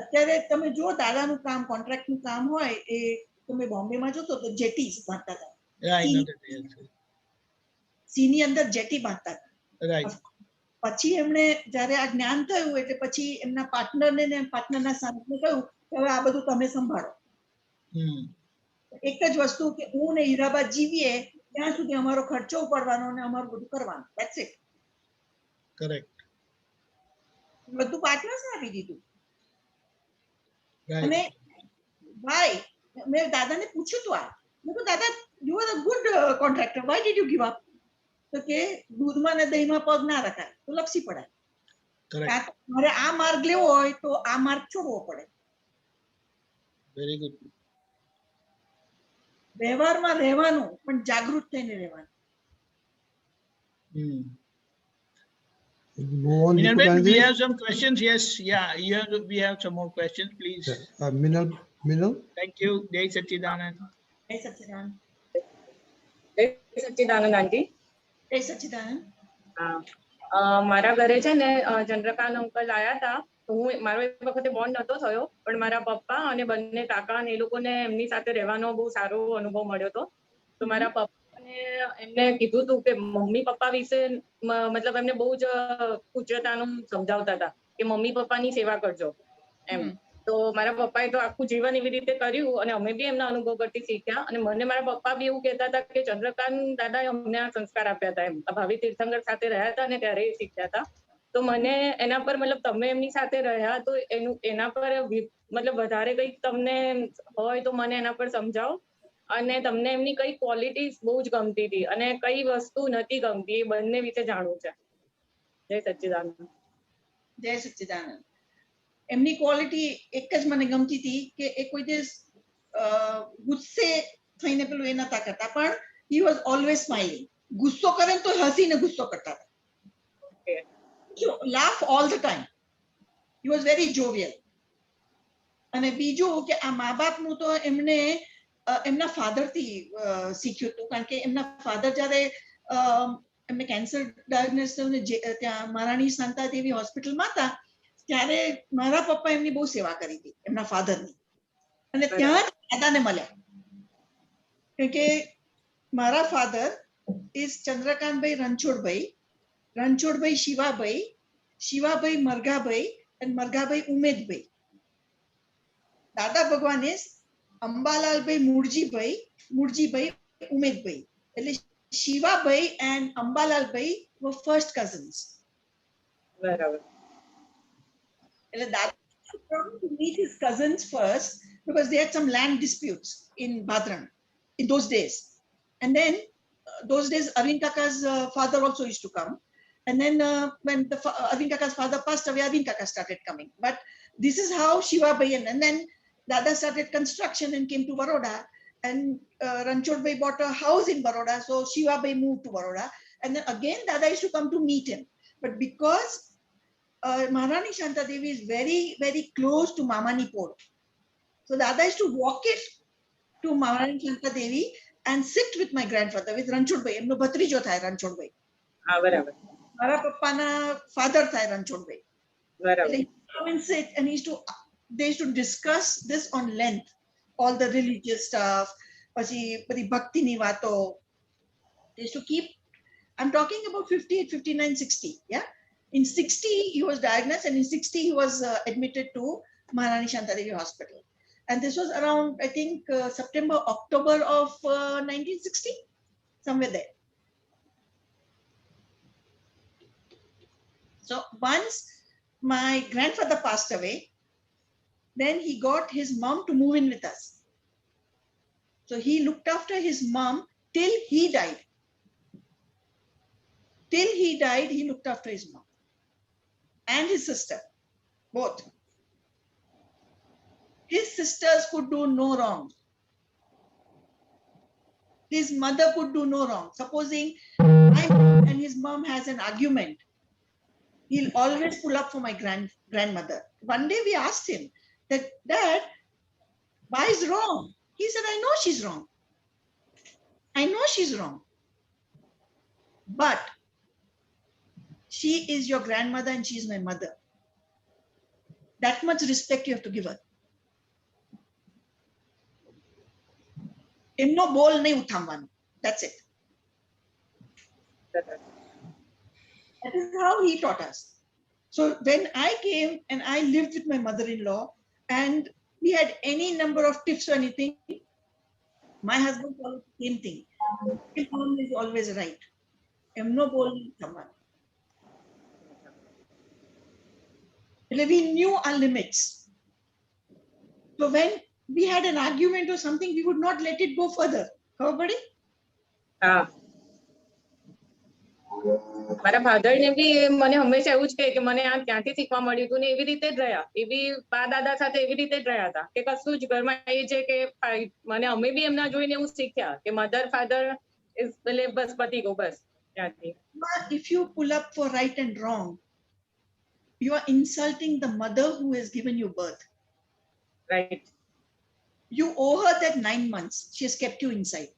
અત્યારે તમે જો દાદાનું કામ કોન્ટ્રાક્ટનું કામ હોય એ તમે બોમ્બેમાં જોતો તો જેટીસ બાંધતા હતા.
Yeah, I know that. Yes.
સીની અંદર જેટી બાંધતા હતા.
Right.
પછી એમણે જ્યારે આ જ્ઞાન થયું એટલે પછી એમના પાર્ટનરને ને પાર્ટનરના સામે કહ્યું કે હવે આ બધું તમે સંભાળો.
Hmm.
એક જ વસ્તુ કે હું ને હીરાબા જીવીએ ત્યાં સુધી અમારો ખર્ચો ઉપાડવાનો અને અમારું બધું કરવાનું. That's it.
Correct.
બધું પાર્ટનર્સ આપી દીધું.
Right.
અને ભાઈ મેં દાદાને પૂછ્યું તો આ મેં કહ્યું દાદા you are a good contractor why did you give up? તો કે દૂધમાં ને દહીંમાં પગ ના રખાય તો લપસી પડાય.
Correct.
મારે આ માર્ગ લેવો હોય તો આ માર્ગ છોડવો પડે.
Very good.
વ્યવહારમાં રહેવાનું પણ જાગૃત થઈને રહેવાનું.
Hmm.
Move on,
Minal,
Deepak
we
Anand.
have some questions. Yes, yeah, we have some more questions, please.
Minal.
Thank you. Jai Sachidanand.
જય સચ્ચિદાનંદ.
જય સચ્ચિદાનંદ આંટી.
જય સચ્ચિદાનંદ.
મારા ઘરે છે ને ચંદ્રકાંત અંકલ આયા હતા, તો હું મારો એ વખતે બોન્ડ નતો થયો, પણ મારા પપ્પા અને બંને કાકા ને એ લોકોને એમની સાથે રહેવાનો બહુ સારો અનુભવ મળ્યો હતો. તો મારા પપ્પાને એમને કીધું હતું કે મમ્મી પપ્પા વિશે મતલબ એમને બહુ જ પૂજ્યતાનું સમજાવતા હતા કે મમ્મી પપ્પાની સેવા કરજો એમ. તો મારા પપ્પાએ તો આખું જીવન એવી રીતે કર્યું અને અમે બી એમના અનુભવ પરથી શીખ્યા. અને મને મારા પપ્પા બી એવું કહેતા હતા કે ચંદ્રકાંત દાદાએ અમને આ સંસ્કાર આપ્યા હતા એમ. ભાવિ તીર્થંકર સાથે રહ્યા હતા ને ત્યારે એ શીખ્યા હતા. તો મને એના પર મતલબ તમે એમની સાથે રહ્યા તો એના પર મતલબ વધારે કંઈક તમને હોય તો મને એના પર સમજાવો, અને તમને એમની કઈ ક્વોલિટીઝ બહુ જ ગમતી હતી અને કઈ વસ્તુ નથી ગમતી, એ બંને વિશે જાણવું છે. જય સચ્ચિદાનંદ.
જય સચ્ચિદાનંદ. એમની ક્વોલિટી એક જ મને ગમતી હતી કે એ કોઈ દિવસ ગુસ્સે થઈને પેલું એ નતા કરતા, પણ he was always smiling. ગુસ્સો કરે તો હસીને ગુસ્સો કરતા હતા. Laugh all the time. He was very jovial. અને બીજું કે આ મા બાપનું તો એમને એમના ફાધરથી શીખ્યું હતું, કારણ કે એમના ફાધર જ્યારે એમને કેન્સર ડાયગ્નોસિસ ત્યાં મહારાણી શાંતાદેવી હોસ્પિટલમાં હતા ત્યારે મારા પપ્પા એમની બહુ સેવા કરી હતી, એમના ફાધરની. અને ત્યાં જ દાદાને મળ્યા, કે મારા ફાધર ઇઝ ચંદ્રકાંતભાઈ રણછોડભાઈ શિવાભાઈ મરઘાભાઈ અને મરઘાભાઈ ઉમેદભાઈ. દાદા ભગવાન ઇઝ અંબાલાલભાઈ મુરજીભાઈ ઉમેદભાઈ. એટલે Shivabhai and Ambalalbhai were first cousins.
બરાબર.
એટલે દાદા to meet his cousins first because they had some land disputes in Bhadran in those days. And then those days Arvind Kaka's father also used to come. And then when Arvind Kaka's father passed away, Arvind Kaka started coming. But this is how Shiva Bhai and then Dada started construction and came to Baroda. And Ranchod Bhai bought a house in Baroda. So Shiva Bhai moved to Baroda. And then again Dada used to come to meet him. But because Maharani Shanta Devi is very, very close to Mamani Port. So Dada used to walk it to Maharani Shanta Devi and sit with my grandfather, with Ranchod Bhai. Emno bhatrijo thaya Ranchod Bhai.
હા બરાબર.
મારા પપ્પાના father thaya Ranchod Bhai.
બરાબર.
He used to come and sit and they used to discuss this on length, all the religious stuff, પછી બધી ભક્તિની વાતો. They used to keep, I'm talking about 58, 59, 60, yeah? In 60, he was diagnosed, and in 60, he was admitted to Maharani Shanta Devi Hospital. And this was around, I think, September, October of 1960, somewhere there. So once my grandfather passed away, then he got his mom to move in with us. So he looked after his mom till he died. Till he died, he looked after his mom and his sister, both. His sisters could do no wrong. His mother could do no wrong. Supposing my mom and his mom has an argument, he'll always pull up for my grandmother. One day we asked him that, Dad, why is wrong? He said, I know she's wrong. I know she's wrong. But she is your grandmother and she is my mother. That much respect you have to give her. Emno bol nahi uthamvanu. That's it. That is how he taught us. So when I came and I lived with my mother-in-law and we had any number of tips or anything, my husband followed the same thing. His mom is always right. Emno bol nahi uthamvanu. We knew our limits. So when we had an argument or something, we would not let it go further. Everybody?
હા. મારા father ને બી મને હંમેશા એવું જ કહે કે મને આ ક્યાંથી શીખવા મળ્યું હતું ને એવી રીતે જ રહ્યા, એવી બા દાદા સાથે એવી રીતે જ રહ્યા હતા કે કશું જ ઘરમાં એ છે કે મને અમે બી એમના જોઈને એવું શીખ્યા કે મધર ફાધર ઇઝ એટલે બસ પતી ગયું બસ ત્યાંથી.
If you pull up for right and wrong, you are insulting the mother who has given you birth.
Right.
You owe her that 9 months. She has kept you inside.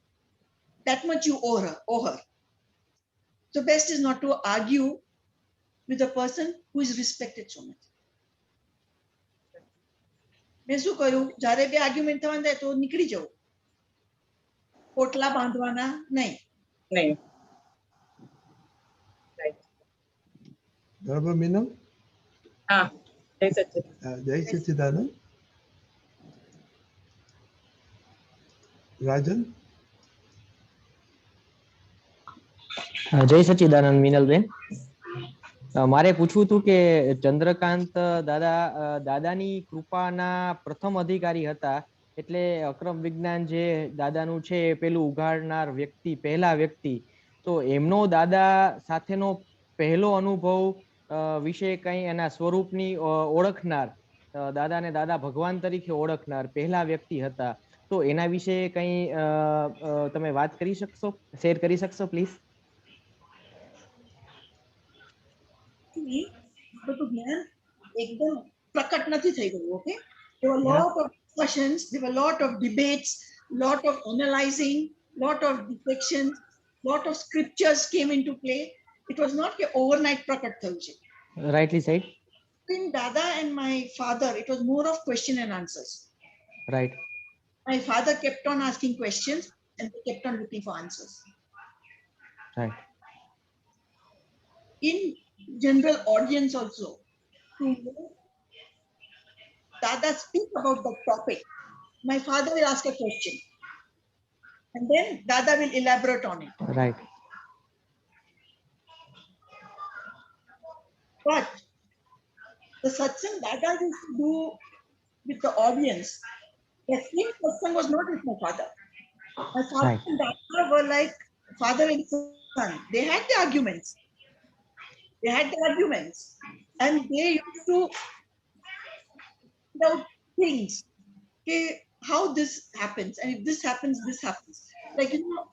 That much you owe her. So best is not to argue with a person who is respected so much. મેં શું કર્યું, જ્યારે બી argument થવાનું થાય તો નીકળી જવું, પોટલા બાંધવાના નહીં.
બરાબર મીનમ?
હા, જય સચ્ચિદાનંદ.
જય સચ્ચિદાનંદ. રાજન?
જય સચ્ચિદાનંદ મિનલબેન. મારે પૂછવું હતું કે ચંદ્રકાંત દાદાની કૃપાના પ્રથમ અધિકારી હતા, એટલે અક્રમ વિજ્ઞાન જે દાદાનું છે એ પેલું ઉઘાડનાર વ્યક્તિ, પહેલા વ્યક્તિ, તો એમનો દાદા સાથેનો પહેલો અનુભવ વિશે કઈ એના સ્વરૂપની ઓળખનાર, દાદાને દાદા ભગવાન તરીકે ઓળખનાર પહેલા વ્યક્તિ હતા, તો એના વિશે કઈ તમે વાત કરી શકશો, શેર કરી શકશો પ્લીઝ?
બધું જ્ઞાન એકદમ પ્રકટ નથી થઈ ગયું. Okay, there were lot of discussions, there were lot of debates, lot of analyzing, lot of dissections, lot of scriptures came into play. It was not કે overnight પ્રકટ થયું છે.
Rightly said.
Between Dada and my father, it was more of question and answers.
Right.
My father kept on asking questions and they kept on looking for answers.
Right.
In general audience also, to Dada speak about the topic, my father will ask a question and then Dada will elaborate on it.
Right.
But the satsang Dada used to do with the audience, the same satsang was not with my father. My father
Right.
and Dada were like father and son. They had the arguments. And they used to know things. Okay, how this happens, and if this happens, this happens. Like, you know,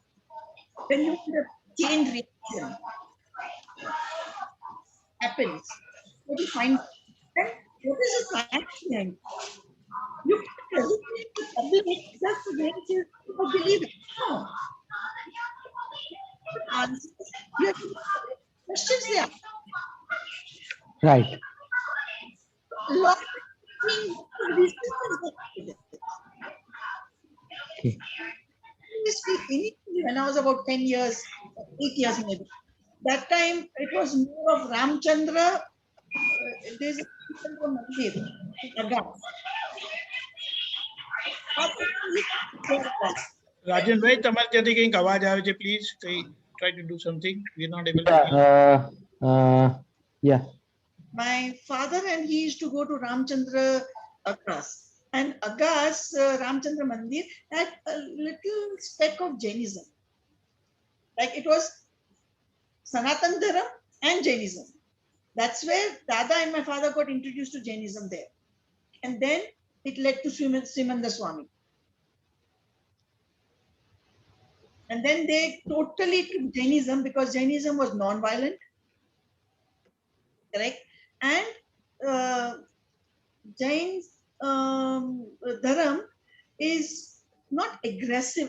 when you have a chain reaction happens, what do you find? And what is the science behind it? You can't hesitate to believe it just against you or believe it. No. Answers, you have questions there.
Right.
Lot of things,
Okay.
When I was about 10 years, 8 years maybe, that time it was more of Ramchandra. There's a Ramchandra Mandir in Agas.
રાજન ભાઈ, તમારે ત્યાંથી કંઈક અવાજ આવે છે, please try to do something. We are not able to hear.
Yeah.
My father and he used to go to Ramchandra Agas. And Agas, Ramchandra Mandir had a little speck of Jainism. Like it was Sanatan Dharam and Jainism. That's where Dada and my father got introduced to Jainism there. And then it led to Srimanda Swami. And then they totally took Jainism because Jainism was non-violent. Correct? And Jain's Dharam is not aggressive.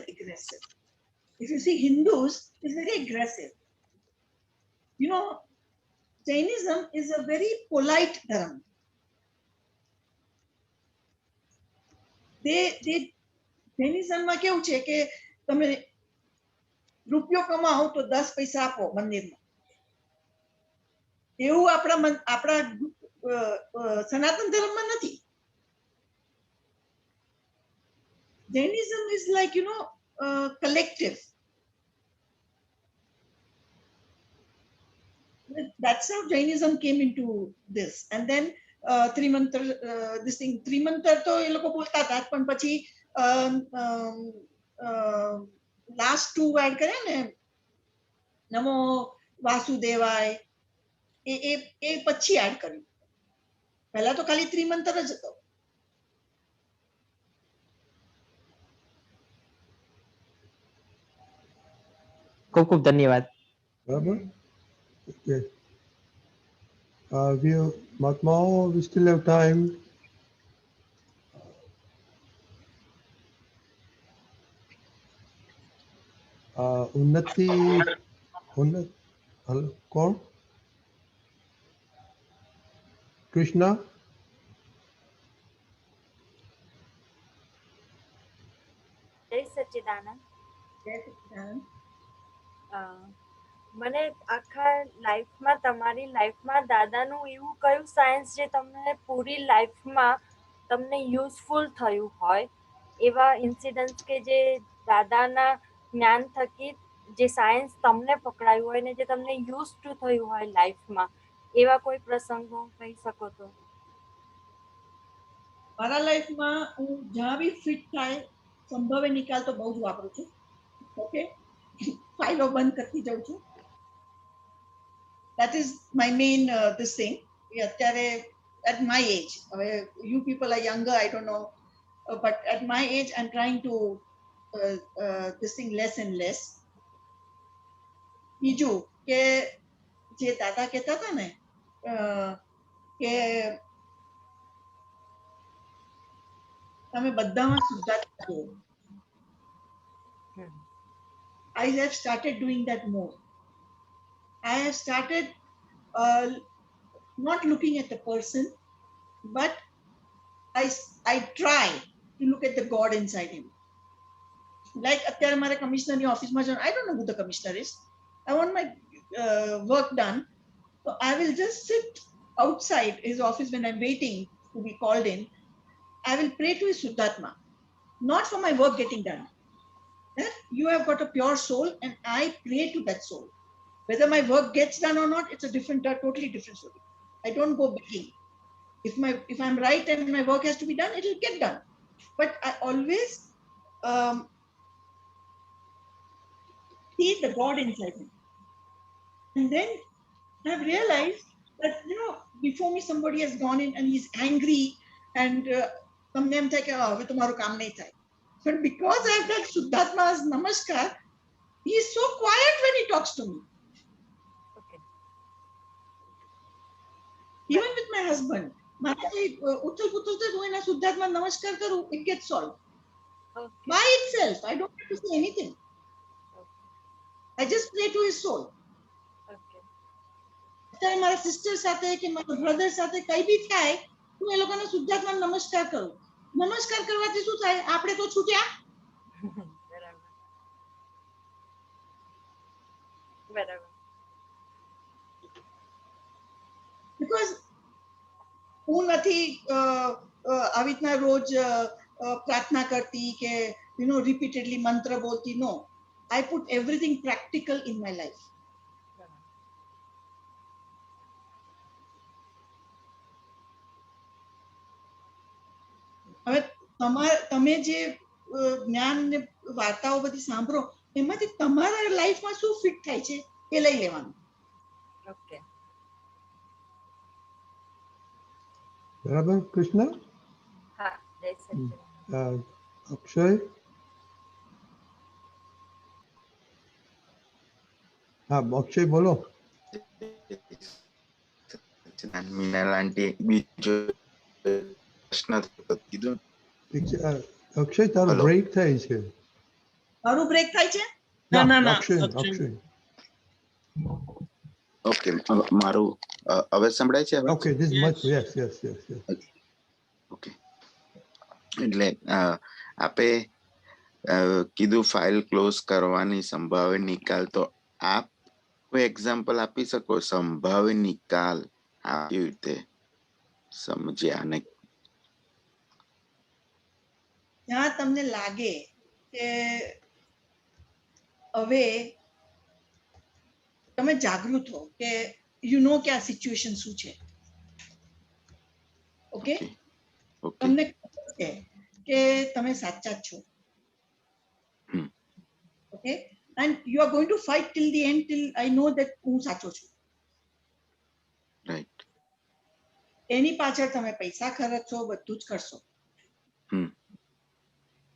If you see Hindus, it's very aggressive. You know, Jainism is a very polite Dharam. Jainism માં કેવું છે કે તમે રૂપિયો કમાઓ તો 10 પૈસા આપો મંદિરમાં. એવું આપણા સનાતન ધર્મમાં નથી. Jainism is like, you know, collective. That's how Jainism came into this. And then Trimantar, this thing, Trimantar to એ લોકો બોલતા હતા, પણ પછી last two add કરે ને, નમો વાસુદેવાય, એ પછી એડ કર્યું. પહેલા તો ખાલી ત્રિમંત્ર જ હતો.
ખૂબ ખૂબ ધન્યવાદ.
બરાબર. Okay. Mahatmao, we still have time. ઉન્નતિ, કોણ? કૃષ્ણ?
જય સચ્ચિદાનંદ.
જય સચ્ચિદાનંદ.
મને આખા લાઈફમાં, તમારી લાઈફમાં દાદાનું એવું કયું સાયન્સ જે તમને પૂરી લાઈફમાં તમને યુઝફુલ થયું હોય, એવા ઇન્સિડન્ટ્સ કે જે દાદાના જ્ઞાન થકી જે સાયન્સ તમને પકડાયું હોય ને જે તમને યુઝ ટુ થયું હોય લાઈફમાં, એવા કોઈ પ્રસંગો કહી શકો તો?
મારા લાઈફમાં હું જ્યાં બી ફિટ થાય સંભવે નિકાલ તો બહુ જ વાપરું છું. ઓકે, ફાઇલો બંધ કરતી જાઉં છું. That is my main this thing. અત્યારે at my age, you people are younger, I don't know, but at my age I'm trying to this thing less and less. બીજું કે જે દાદા કહેતા હતા ને કે તમે બધામાં શુદ્ધાત્મા જુઓ. I have started doing that more. I have started not looking at the person, but I try to look at the God inside him. Like અત્યારે મારે કમિશનરની ઓફિસમાં જવાનું, I don't know who the commissioner is. I want my work done. So I will just sit outside his office when I'm waiting to be called in. I will pray to his Shuddhatma, not for my work getting done. That you have got a pure soul and I pray to that soul. Whether my work gets done or not, it's a totally different story. I don't go begging. If I'm right and my work has to be done, it'll get done. But I always see the God inside me. And then I've realized that, before me somebody has gone in and he's angry and તમને એમ થાય કે હવે તો મારું કામ નહીં થાય. But because I have done Shuddhatma's Namaskar, he is so quiet when he talks to me.
Okay.
Even with my husband, મારાથી ઉથલ-પુથલ હું એના શુદ્ધાત્મા નમસ્કાર કરું, it gets solved.
Okay.
By itself. I don't have to say anything. I just pray to his soul.
Okay.
અત્યારે મારા sister સાથે કે મારા બ્રધર સાથે કઈ બી થાય, હું એ લોકોને શુદ્ધાત્મા નમસ્કાર કરું. નમસ્કાર કરવાથી શું થાય? આપણે તો છૂટ્યા.
બરાબર. બરાબર.
Because હું નથી આવી રીતના રોજ પ્રાર્થના કરતી કે repeatedly મંત્ર બોલતી. No, I put everything practical in my life. હવે તમે જે જ્ઞાન ને વાર્તાઓ બધી સાંભળો, એમાંથી તમારા લાઈફમાં શું ફિટ થાય છે એ લઈ લેવાનું.
Okay.
બરાબર કૃષ્ણ?
હા, જય સચ્ચિદાનંદ.
અક્ષય? હા, અક્ષય બોલો.
મીનાલ આંટી બીજો પ્રશ્ન કીધું.
અક્ષય તારો
Hello.
બ્રેક થાય છે.
મારું બ્રેક થાય છે?
ના,
અક્ષય
અક્ષય.
અક્ષય.
ઓકે, મારું હવે સંભળાય છે?
Okay, this is much. Yes.
Okay, એટલે આપે કીધું ફાઇલ ક્લોઝ કરવાની સંભાવ્ય નિકાલ. તો આપ કોઈ એક્ઝામ્પલ આપી શકો? સંભાવ્ય નિકાલ કેવી રીતે સમજ્યા? અને
જ્યાં તમને લાગે કે હવે તમે જાગૃત હો કે કે આ સિચ્યુએશન શું છે. ઓકે,
ઓકે,
તમને ખબર છે કે તમે સાચા જ છો. Okay, and you are going to fight till the end, till I know that હું સાચો છું.
રાઈટ.
એની પાછળ તમે પૈસા ખર્ચો, બધું જ કરશો.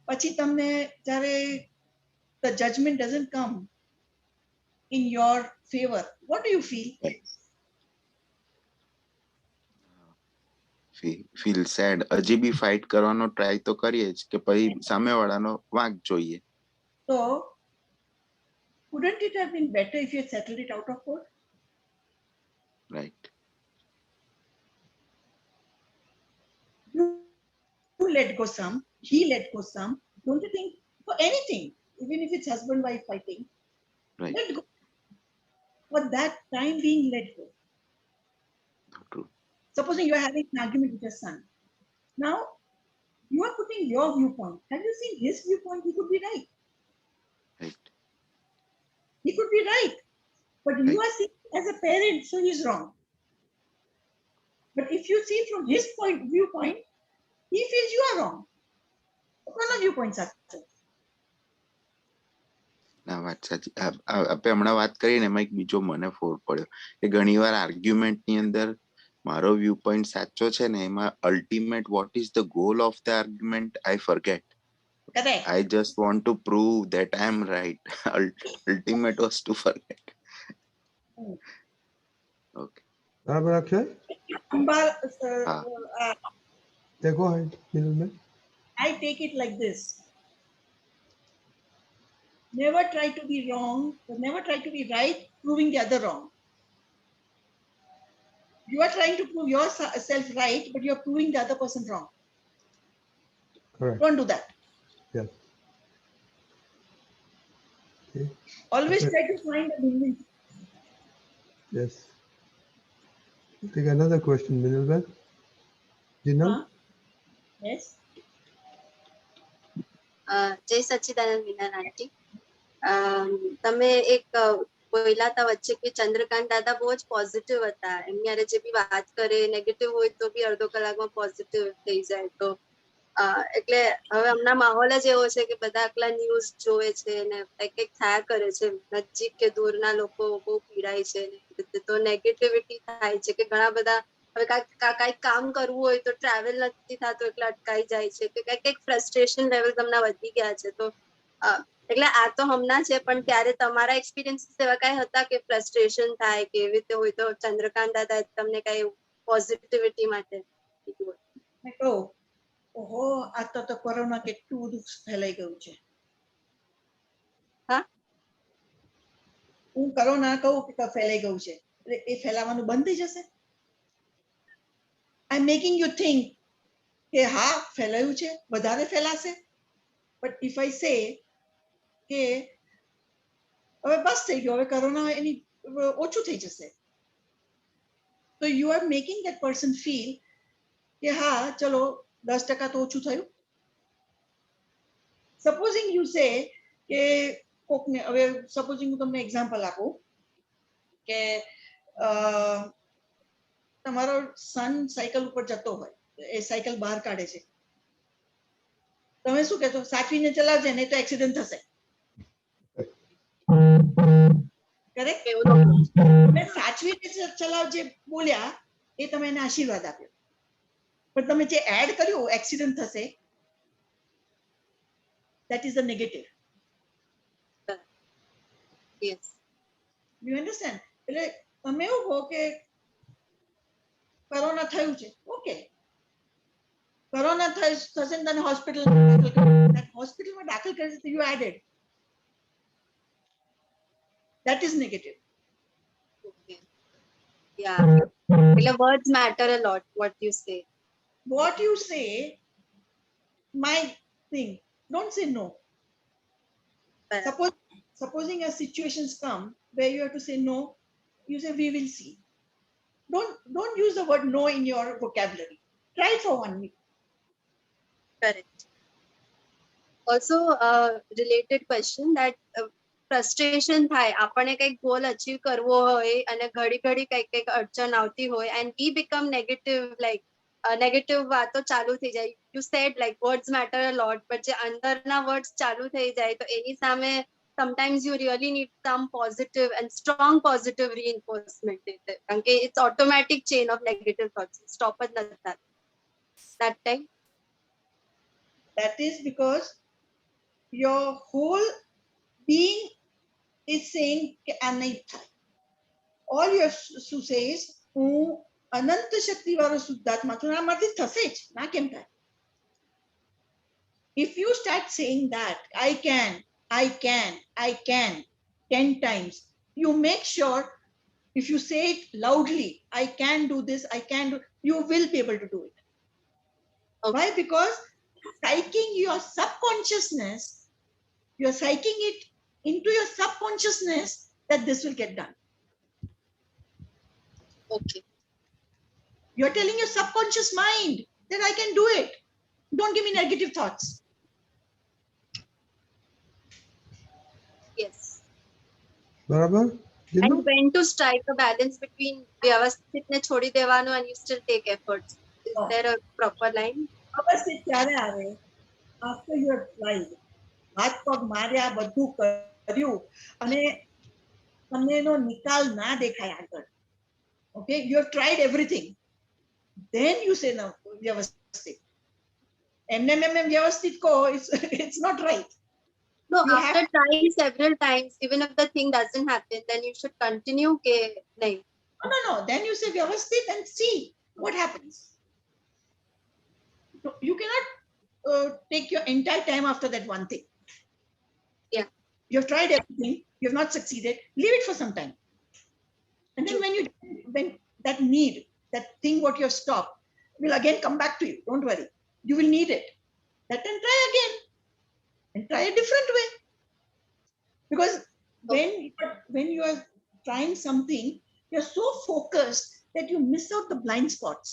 પછી તમને જ્યારે the judgment doesn't come in your favor, what do you feel?
Feel sad. હજી બી ફાઇટ કરવાનો ટ્રાય તો કરીએ જ કે પછી સામેવાળાનો વાંક જોઈએ.
So wouldn't it have been better if you had settled it out of court?
Right.
You let go some, he let go some. Don't you think? For anything, even if it's husband wife fighting,
right.
let go. For that time being, let go.
True.
Supposing you are having an argument with your son. Now, you are putting your viewpoint. Have you seen his viewpoint? He could be right.
Right.
He could be right. But you are seeing as a parent, so he's wrong. But if you see from his viewpoint, he feels you are wrong. કોનો viewpoint સાચો?
ના વાત સાચી. આપણે હમણાં વાત કરીને એમાં એક બીજો મને ફોડ પડ્યો કે ઘણીવાર આર્ગ્યુમેન્ટની અંદર મારો વ્યૂ પોઈન્ટ સાચો છે ને એમાં ultimate what is the goal of the argument I forget.
Correct.
I just want to prove that I am right. Ultimate was to forget. Okay.
બરાબર Akshay? Yeah, go ahead, middleman.
I take it like this. Never try to be wrong, but never try to be right, proving the other wrong. You are trying to prove yourself right, but you are proving the other person wrong.
Correct.
Don't do that.
Yes. Okay.
Always
Okay.
try to find a win-win.
Yes. We'll take another question, middleman. Jinal?
Huh? Yes.
જય સચ્ચિદાનંદ વિનાન આંટી. તમે એક બોલ્યા હતા વચ્ચે કે ચંદ્રકાંત દાદા બહુ જ પોઝિટિવ હતા, એમની હારે જે બી વાત કરે નેગેટિવ હોય તો બી અડધો કલાકમાં પોઝિટિવ થઈ જાય. તો એટલે હવે હમણાં માહોલ જ એવો છે કે બધા આટલા ન્યૂઝ જોવે છે ને કંઈક થયા કરે છે, નજીક કે દૂરના લોકો બહુ પીડાય છે, તો નેગેટિવિટી થાય છે કે ઘણા બધા હવે કાંઈક કામ કરવું હોય તો ટ્રાવેલ નથી થતું એટલે અટકાઈ જાય છે કે કંઈક ફ્રસ્ટ્રેશન લેવલ તમને વધી ગયા છે. તો એટલે આ તો હમણાં છે, પણ ત્યારે તમારા એક્સપિરિયન્સ એવા કાંઈ હતા કે ફ્રસ્ટ્રેશન થાય કે એવી રીતે હોય તો ચંદ્રકાંત દાદા તમને કાંઈ પોઝિટિવિટી માટે કીધું હોય?
ઓહો, આ તો કોરોના કેટલું બધું ફેલાઈ ગયું છે.
હા,
હું કોરોના કહું કે ફેલાઈ ગયું છે એટલે એ ફેલાવાનું બંધ થઈ જશે? આઈ એમ મેકિંગ યુ થિંક કે હા ફેલાયું છે, વધારે ફેલાશે. બટ ઇફ આઈ સે કે હવે બસ થઈ ગયો, હવે કોરોના એની ઓછું થઈ જશે, તો you are making that person feel કે હા ચલો 10% તો ઓછું થયું. સપોઝિંગ યુ સે કે કોકને, હવે સપોઝિંગ હું તમને એક્ઝામ્પલ આપું કે તમારો સન સાયકલ ઉપર જતો હોય, એ સાયકલ બહાર કાઢે છે, તમે શું કહેશો? સાચવીને ચલાવજે નહીં તો એક્સિડન્ટ થશે. કરેક્ટ? તમે સાચવીને ચલાવજે બોલ્યા એ તમે એને આશીર્વાદ આપ્યો, પણ તમે જે એડ કર્યું એક્સિડન્ટ થશે, that is the negative.
Yes.
You understand? એટલે તમે એવું કહો કે કોરોના થયું છે, ઓકે, કોરોના થશે ને તને હોસ્પિટલમાં દાખલ કરે તો you added, that is negative.
Okay. Yeah. એટલે words matter a lot, what you say.
What you say, my thing, don't say no. Supposing a situations come where you have to say no, you say we will see. Don't use the word no in your vocabulary. Try for 1 week.
Correct. Also, related question that frustration થાય, આપણને કંઈક goal achieve કરવો હોય અને ઘડી ઘડી કંઈક અડચણ આવતી હોય and we become negative, like negative વાતો ચાલુ થઈ જાય. You sad like words matter a lot, but જે અંદરના વર્ડ્સ ચાલુ થઈ જાય તો એની સામે sometimes you really need some positive and strong positive reinforcement. કારણ કે it's automatic chain of negative thoughts. Stop જ નથી થતું that time.
That is because your whole being is saying કે આ નહીં થાય. All you have to say is હું અનંત શક્તિ વાળો શુદ્ધાત્મા છું, આમાંથી થશે જ, ના કેમ થાય? If you start saying that I can 10 times, you make sure if you say it loudly, I can do this, I can do, you will be able to do it.
Okay.
Why? Because psyching your subconsciousness, you're psyching it into your subconsciousness that this will get done.
Okay.
You're telling your subconscious mind that I can do it. Don't give me negative thoughts.
Yes.
બરાબર You
And
know,
when to strike a balance between વ્યવસ્થિતને છોડી દેવાનું and you still take efforts. Is
Oh.
there a proper line?
અવસ્થિત ત્યારે આવે after you have tried. હાથ પગ માર્યા બધું કર્યું અને તમને એનો નિકાલ ના દેખાય આગળ. Okay, you have tried everything. Then you say no, વ્યવસ્થિત. એમને વ્યવસ્થિત કહો, it's not right.
No,
You
after
have-
trying several times, even if the thing doesn't happen, then you should continue ke nahi.
No. Then you say vyavasthit and see what happens. You cannot take your entire time after that one thing.
Yeah.
You have tried everything. You have not succeeded. Leave it for some time. And then when that need, that thing what you have stopped, will again come back to you. Don't worry. You will need it. That time try again and try a different way. Because when you are trying something, you're so focused that you miss out the blind spots.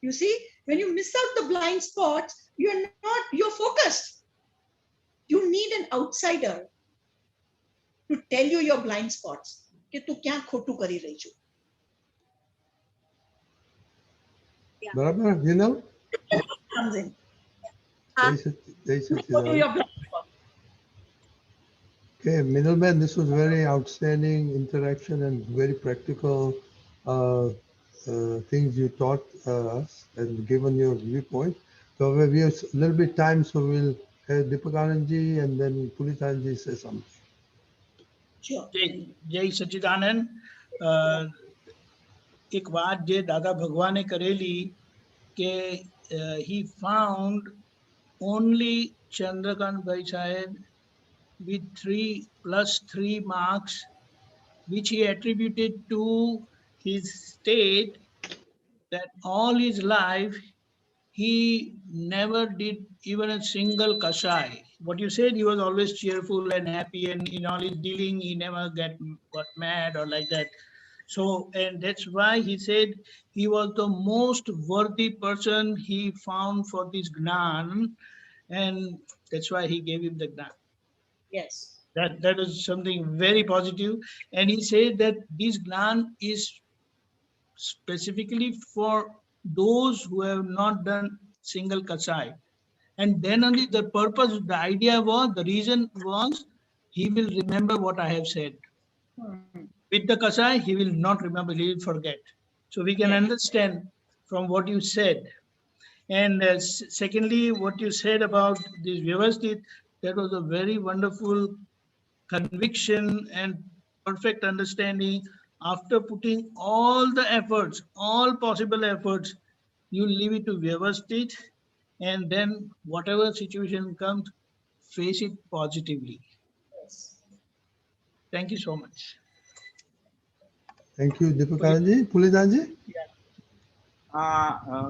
You see, when you miss out the blind spots, you're focused. You need an outsider to tell you your blind spots. कि तू क्या खोटू करी रही छू.
બરાબર, you know?
Comes in.
Jai
Go to
Satchidanand.
your blind spot.
Okay, middleman, this was very outstanding interaction and very practical things you taught us and given your viewpoint. So we have a little bit time, so we'll have Deepakanandji and then Pulitanji say something.
Sure.
જય સચ્ચિદાનંદ. એક વાત જે દાદા ભગવાને કરેલી કે he found only Chandrakant ભાઈ સાહેબ with 3+3 marks, which he attributed to his state that all his life he never did even a single kasai. What you said, he was always cheerful and happy, and in all his dealing, he never got mad or like that. So, and that's why he said he was the most worthy person he found for this Gnan, and that's why he gave him the Gnan.
Yes.
That is something very positive. And he said that this Gnan is specifically for those who have not done single kasai. And then only the purpose, the idea was, the reason was, he will remember what I have said. With the kasai, he will not remember, he will forget. So we can understand from what you said. And secondly, what you said about this Vyavasthit, that was a very wonderful conviction and perfect understanding. After putting all the efforts, all possible efforts, you leave it to Vyavasthit, and then whatever situation comes, face it positively.
Yes.
Thank you so much.
Thank you, Deepakanandji. Pulitanji?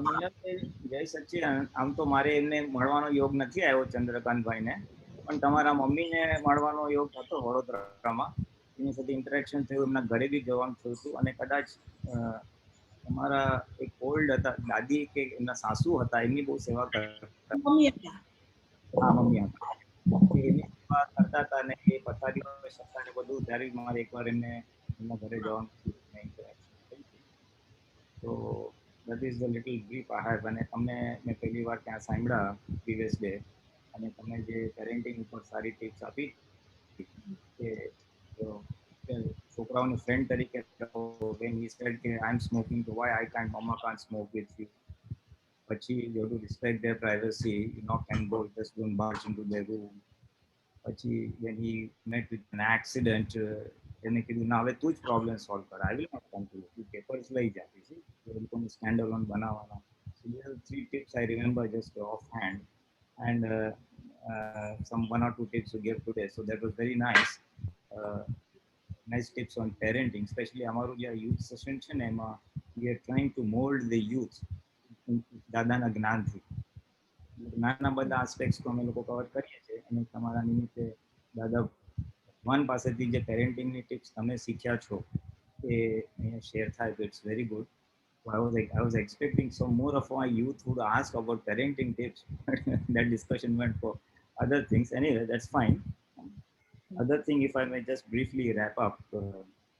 મિલનભાઈ જય સચ્ચિદાનંદ. આમ તો મારે એમને મળવાનો યોગ નથી આવ્યો ચંદ્રકાંતભાઈને, પણ તમારા મમ્મીને મળવાનો યોગ હતો વડોદરામાં. એની સાથે ઇન્ટરેક્શન થયું, એમના ઘરે બી જવાનું થયું હતું. અને કદાચ તમારા એક ઓલ્ડ હતા દાદી કે એમના સાસુ હતા, એમની બહુ સેવા કરતા.
મમ્મી હતા.
હા, મમ્મી હતા. એમની સેવા કરતા હતા અને એ પથારી પર શકતા ને બધું, ત્યારે મારે એકવાર એમને એમના ઘરે જવાનું થયું. તો that is the little brief I have. અને તમને મેં પહેલી વાર ત્યાં સાંભળ્યા પ્રીવિયસ ડે, અને તમે જે પેરેન્ટિંગ ઉપર સારી ટિપ્સ આપી કે છોકરાઓની ફ્રેન્ડ તરીકે when he said કે I am smoking, so why I can't, mama can't smoke with you. પછી you have to respect their privacy, you knock and go, just don't barge into their room. પછી when he met with an accident, એને કીધું ના હવે તું જ problem solve કર, I will not come to you, તું પેપર્સ લઈ જા. એ લોકોને સ્ટેન્ડ અલોન બનાવવાના. So these are 3 tips I remember just offhand, and some 1 or 2 tips you gave today. So that was very nice. Nice tips on parenting, especially અમારું જે youth session છે ને, એમાં we are trying to mold the youth દાદાના જ્ઞાનથી. જ્ઞાનના બધા aspects તો અમે લોકો કવર કરીએ છીએ, અને તમારા નિમિત્તે દાદા ભગવાન પાસેથી જે પેરેન્ટિંગની ટિપ્સ તમે શીખ્યા છો એ અહીંયા શેર થાય, તો it's very good. I was expecting some more of my youth would ask about parenting tips. That discussion went for other things. Anyway, that's fine. other thing, if I may just briefly wrap up,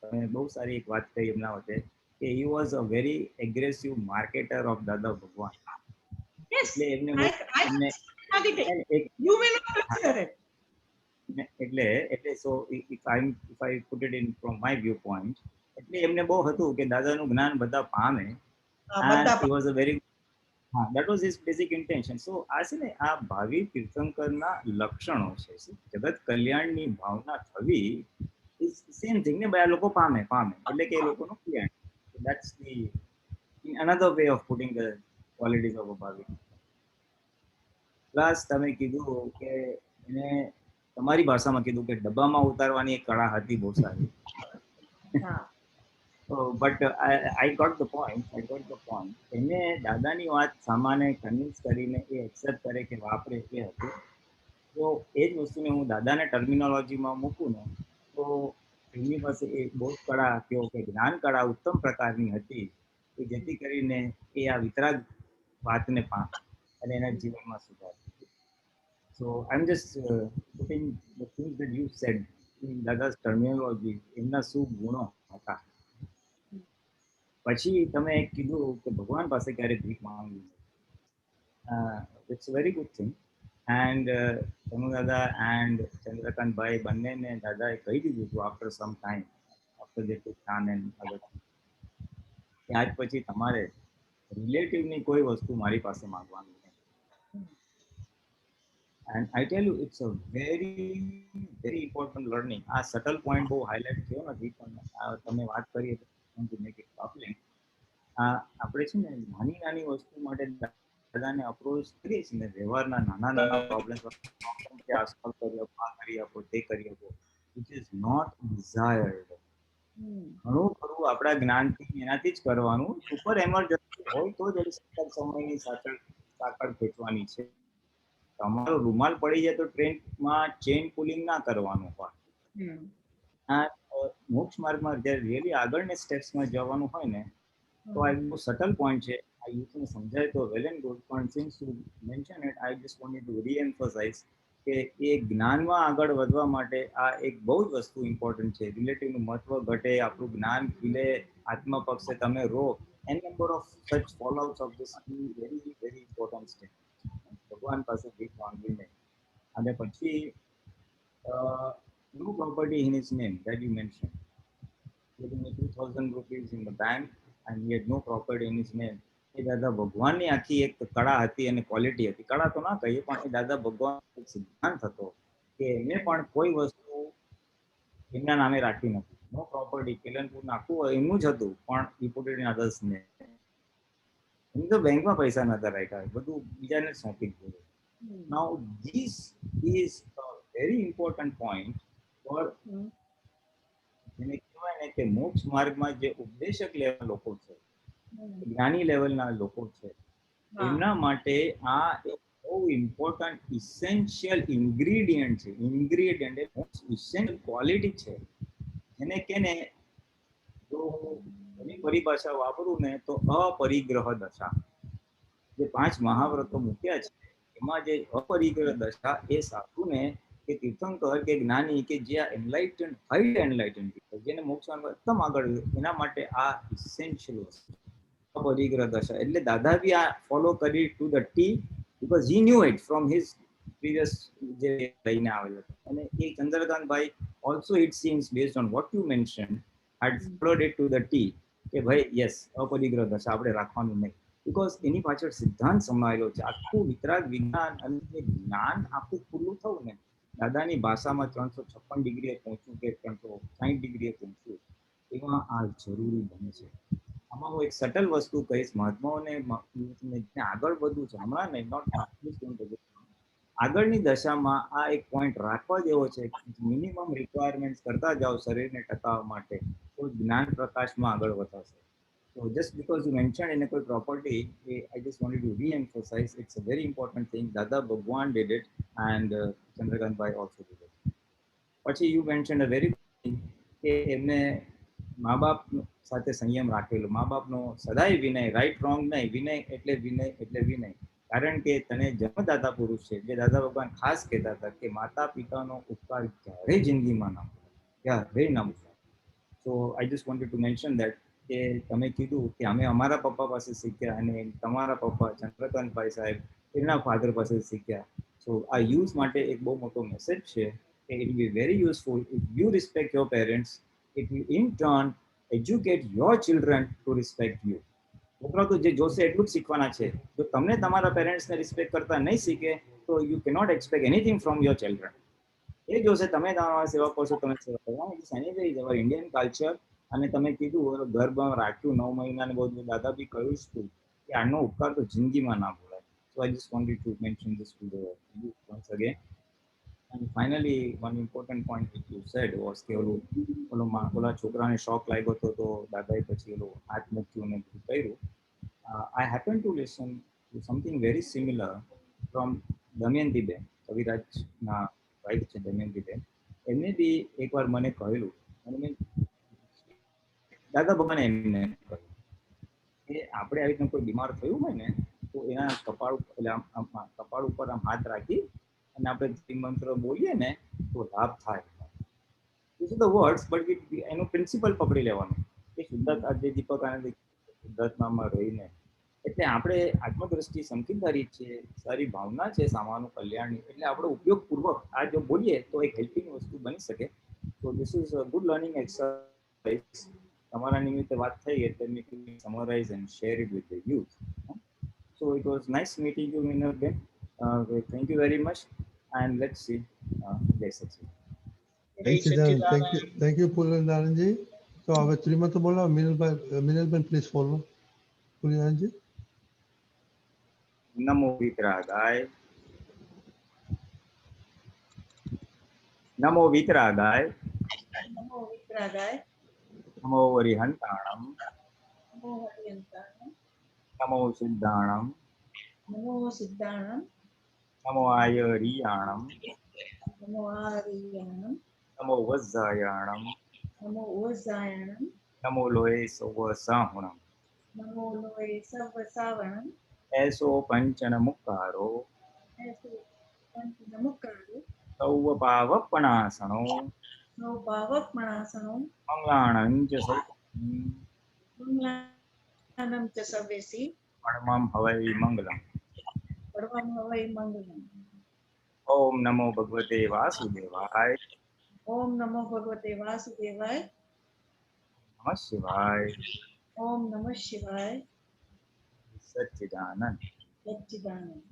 તમે બહુ સારી એક વાત કહી એમના વચ્ચે કે he was a very aggressive marketer of દાદા ભગવાન.
Yes,
એટલે એમને
I marketing. You may not consider it.
એટલે so if I put it in from my viewpoint, એટલે એમને બહુ હતું કે દાદાનું જ્ઞાન બધા પામે, and he was a very that was his basic intention. So આ છે ને આ ભાવિ તીર્થંકરના લક્ષણો છે. જગત કલ્યાણની ભાવના થવી is same thing ને બધા લોકો પામે એટલે કે એ લોકોનું કલ્યાણ. That's the another way of putting the qualities of a ભાવિ. પ્લસ તમે કીધું કે એને તમારી ભાષામાં કીધું કે ડબ્બામાં ઉતારવાની એક કળા હતી બહુ સારી. But I got the point. એને દાદાની વાત સામાન્ય કન્વિન્સ કરીને એ એક્સેપ્ટ કરે કે વાપરે એ હતું. તો એ જ વસ્તુને હું દાદાને ટર્મિનોલોજીમાં મૂકું ને તો એમની પાસે એ બોધ કળા કહો કે જ્ઞાન કળા ઉત્તમ પ્રકારની હતી કે જેથી કરીને એ આ વિતરાગ વાતને પામે અને એના જીવનમાં સુધાર. So I'm just putting the things that you said in Dada's terminology, એમના શું ગુણો હતા. પછી તમે એક કીધું કે ભગવાન પાસે ક્યારે ભીખ માંગવી. It's a very good thing. And તનુ દાદા and ચંદ્રકાંતભાઈ બંનેને દાદાએ કહી દીધું હતું after some time, after they took time and other things, કે આજ પછી તમારે રિલેટિવની કોઈ વસ્તુ મારી પાસે માંગવાની. And I tell you, it's a very important learning. આ સટલ પોઈન્ટ બહુ હાઇલાઇટ થયો નથી પણ તમે વાત કરી to make it public. આપણે છે ને નાની વસ્તુ માટે દાદાને અપ્રોચ કરીએ છીએ ને વ્યવહારના નાના પ્રોબ્લેમ કે આ સોલ્વ કરી આપો, આ કરી આપો, તે કરી આપો, which is not desired. ઘણું ખરું આપણા જ્ઞાનથી એનાથી જ કરવાનું. સુપર એમરજન્સી હોય તો જ સમયની સાકળ ખેંચવાની છે. તમારો રૂમાલ પડી જાય તો ટ્રેનમાં ચેન પુલિંગ ના કરવાનું હોય. આ મોક્ષ માર્ગમાં જ્યારે રિયલી આગળના સ્ટેપ્સમાં જવાનું હોય ને તો આ બહુ સટલ પોઈન્ટ છે. આ યુથને સમજાય તો વેલ એન્ડ ગુડ, પણ since you mention it I just wanted to reemphasise કે એ જ્ઞાનમાં આગળ વધવા માટે આ એક બહુ જ વસ્તુ ઇમ્પોર્ટન્ટ છે. રિલેટિવનું મહત્વ ઘટે, આપણું જ્ઞાન ખીલે, આત્મપક્ષે તમે રહો, N number of such fallouts of this very important step. ભગવાન પાસે ભીખ માંગવી નહીં. અને પછી no property in his name that you mentioned. Getting 2,000 rupees in the bank and he had no property in his name. એ દાદા ભગવાનની આખી એક કળા હતી અને ક્વોલિટી હતી. કળા તો ના કહીએ પણ એ દાદા ભગવાન સિદ્ધાંત હતો કે એમને પણ કોઈ વસ્તુ એમના નામે રાખી નથી. નો પ્રોપર્ટી કેલનપુર નાખવું એમનું જ હતું પણ he put it in others name. એમ તો બેંકમાં પૈસા નતા રાખ્યા, બધું બીજાને સોંપી દીધું. Now this is a very important point for જેને કહેવાય ને કે મોક્ષ માર્ગમાં જે ઉપદેશક લેવલ લોકો છે, જ્ઞાની લેવલના લોકો છે, એમના માટે આ એક બહુ ઇમ્પોર્ટન્ટ ઇસેન્શિયલ ઇન્ગ્રીડિયન્ટ છે. ઇન્ગ્રીડિયન્ટ એ મોસ્ટ ઇસેન્શિયલ ક્વોલિટી છે જેને કે ને જો એની પરિભાષા વાપરું ને તો અપરિગ્રહ દશા. જે 5 મહાવ્રતો મૂક્યા છે એમાં જે અપરિગ્રહ દશા એ સાધુને કે તીર્થંકર કે જ્ઞાની કે જે આ એનલાઇટન હાઈ એનલાઇટન જેને મોક્ષમાં એકદમ આગળ, એના માટે આ ઇસેન્શિયલ વસ્તુ અપરિગ્રહ દશા. એટલે દાદા બી આ ફોલો કરી to the T because he knew it from his previous જે લઈને આવેલો. અને એ Chandrakantbhai also it seems based on what you mention had followed it to the T કે ભાઈ યસ અપરિગ્રહ દશા આપણે રાખવાનું નહીં. બીકોઝ એની પાછળ સિદ્ધાંત સમાયેલો છે. આખું વિતરાગ વિજ્ઞાન અને જ્ઞાન આખું ખુલ્લું થવું ને દાદાની ભાષામાં 356 ડિગ્રીએ પહોંચવું કે 360 ડિગ્રીએ પહોંચવું એમાં આ જરૂરી બને છે. આમાં હું એક સટલ વસ્તુ કહીશ મહાત્માઓને આગળ વધવું છે હમણાં નહીં, નોટ આગળની દશામાં આ એક પોઈન્ટ રાખવા જેવો છે. મિનિમમ રિક્વાયરમેન્ટ્સ કરતા જાઓ શરીરને ટકાવવા માટે તો જ્ઞાન પ્રકાશમાં આગળ વધાશે. So just because you mentioned in a property, I just wanted to re-emphasize it's a very important thing. Dada Bhagwan did it and Chandrakant Bhai also did it. પછી you mentioned a very good thing કે એમને મા બાપ સાથે સંયમ રાખેલો. મા બાપનો સદાય વિનય, રાઈટ રોંગ નહીં, વિનય એટલે વિનય એટલે વિનય. કારણ કે તને જન્મદાતા પુરુષ છે, જે દાદા ભગવાન ખાસ કહેતા હતા કે માતા પિતાનો ઉપકાર ક્યારેય જિંદગીમાં ના ભૂલાય, ક્યારેય ના ભૂલાય. So I just wanted to mention that કે તમે કીધું કે અમે અમારા પપ્પા પાસે શીખ્યા અને તમારા પપ્પા ચંદ્રકાંતભાઈ સાહેબ એમના ફાધર પાસે શીખ્યા. સો આ યુઝ માટે એક બહુ મોટો મેસેજ છે કે it will be very useful if you respect your parents, it will in turn educate your children two respect you. છોકરા તો જે જોશે એટલું જ શીખવાના છે. જો તમને તમારા પેરેન્ટ્સને રિસ્પેક્ટ કરતા નહીં શીખે તો you cannot expect anything from your children. એ જોશે તમે તમારા સેવા કરશો, તમે સેવા કરો. It's anyways our Indian culture. અને તમે કીધું ગર્ભમાં રાખ્યું 9 મહિના ને બધું, દાદા બી કહ્યું હતું કે આનો ઉપકાર તો જિંદગીમાં ના ભૂલાય. So I just wanted to mention this to the youth once again. And finally, one important point which you said was કે ઓલા છોકરાને શોક લાગ્યો હતો તો દાદાએ પછી ઓલો હાથ મૂક્યું ને બધું કર્યું. I happen to listen to something very similar from Damayantiben, કવિરાજના વાઇફ છે દમયંતીબેન. એમને બી એકવાર મને કહેલું અને મેં દાદા ભગવાને એમને કહ્યું કે આપણે આવી રીતના કોઈ બીમાર થયું હોય ને તો એના કપાળ એટલે આમ કપાળ ઉપર આમ હાથ રાખી અને આપણે મંત્ર બોલીએ ને તો લાભ થાય. This is the words, but એનું પ્રિન્સિપલ પકડી લેવાનું કે શુદ્ધતા, જે દીપક આનંદ શુદ્ધાત્મામાં રહીને. એટલે આપણે આત્મદ્રષ્ટિ સંકિતધારી છે, સારી ભાવના છે સામાનું કલ્યાણની, એટલે આપણે ઉપયોગપૂર્વક આ જો બોલીએ તો એક હેલ્પિંગ વસ્તુ બની શકે. તો this is a good learning exercise. તમારા નિમિત્તે વાત થઈ એટલે મેં summarise and share it with the youth. So it was nice meeting you Minalben. Thank you very much, and let's see. Jai Sachidana.
Thank you, Pulandaranji. So હવે શ્રીમંત બોલો, Minalben please follow. પુલંદારજી.
નમો વિતરાગાય, નમો વિતરાગાય,
નમો વિતરાગાય,
નમો વરિહંતાણમ,
નમો હરિયંતાણમ,
નમો સિદ્ધાણમ,
નમો સિદ્ધાણમ,
નમો આયરિયાણમ,
નમો આરિયાણમ,
નમો વજ્જાયાણમ,
નમો ઓઝાયણમ,
નમો લોય સવસાહુણમ,
નમો લોય સવ સાવણમ,
એસો પંચન મુક્કારો,
એસો પંચનમુક્કારો,
સૌ પાવપણાસણો,
સૌ ભાવકમણાસણો,
મંગલાણં ચ
મંગલાનમ ચ સર્વેસી,
પરમં હવૈ મંગલમ.
પરમં હવૈ મંગલમ.
ઓમ નમો ભગવતે વાસુદેવાય.
ઓમ નમો ભગવતે વાસુદેવાય.
નમઃ શિવાય.
ઓમ નમઃ શિવાય.
સચ્ચિદાનંદ.
સચ્ચિદાનંદ.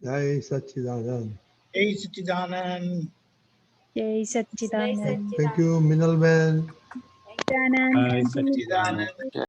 જય સચ્ચિદાનંદ.
Jai Satchidanand.
જય સચ્ચિદાનંદ.
Thank you, Minalben.
Sachchidanand.
Satchidanand.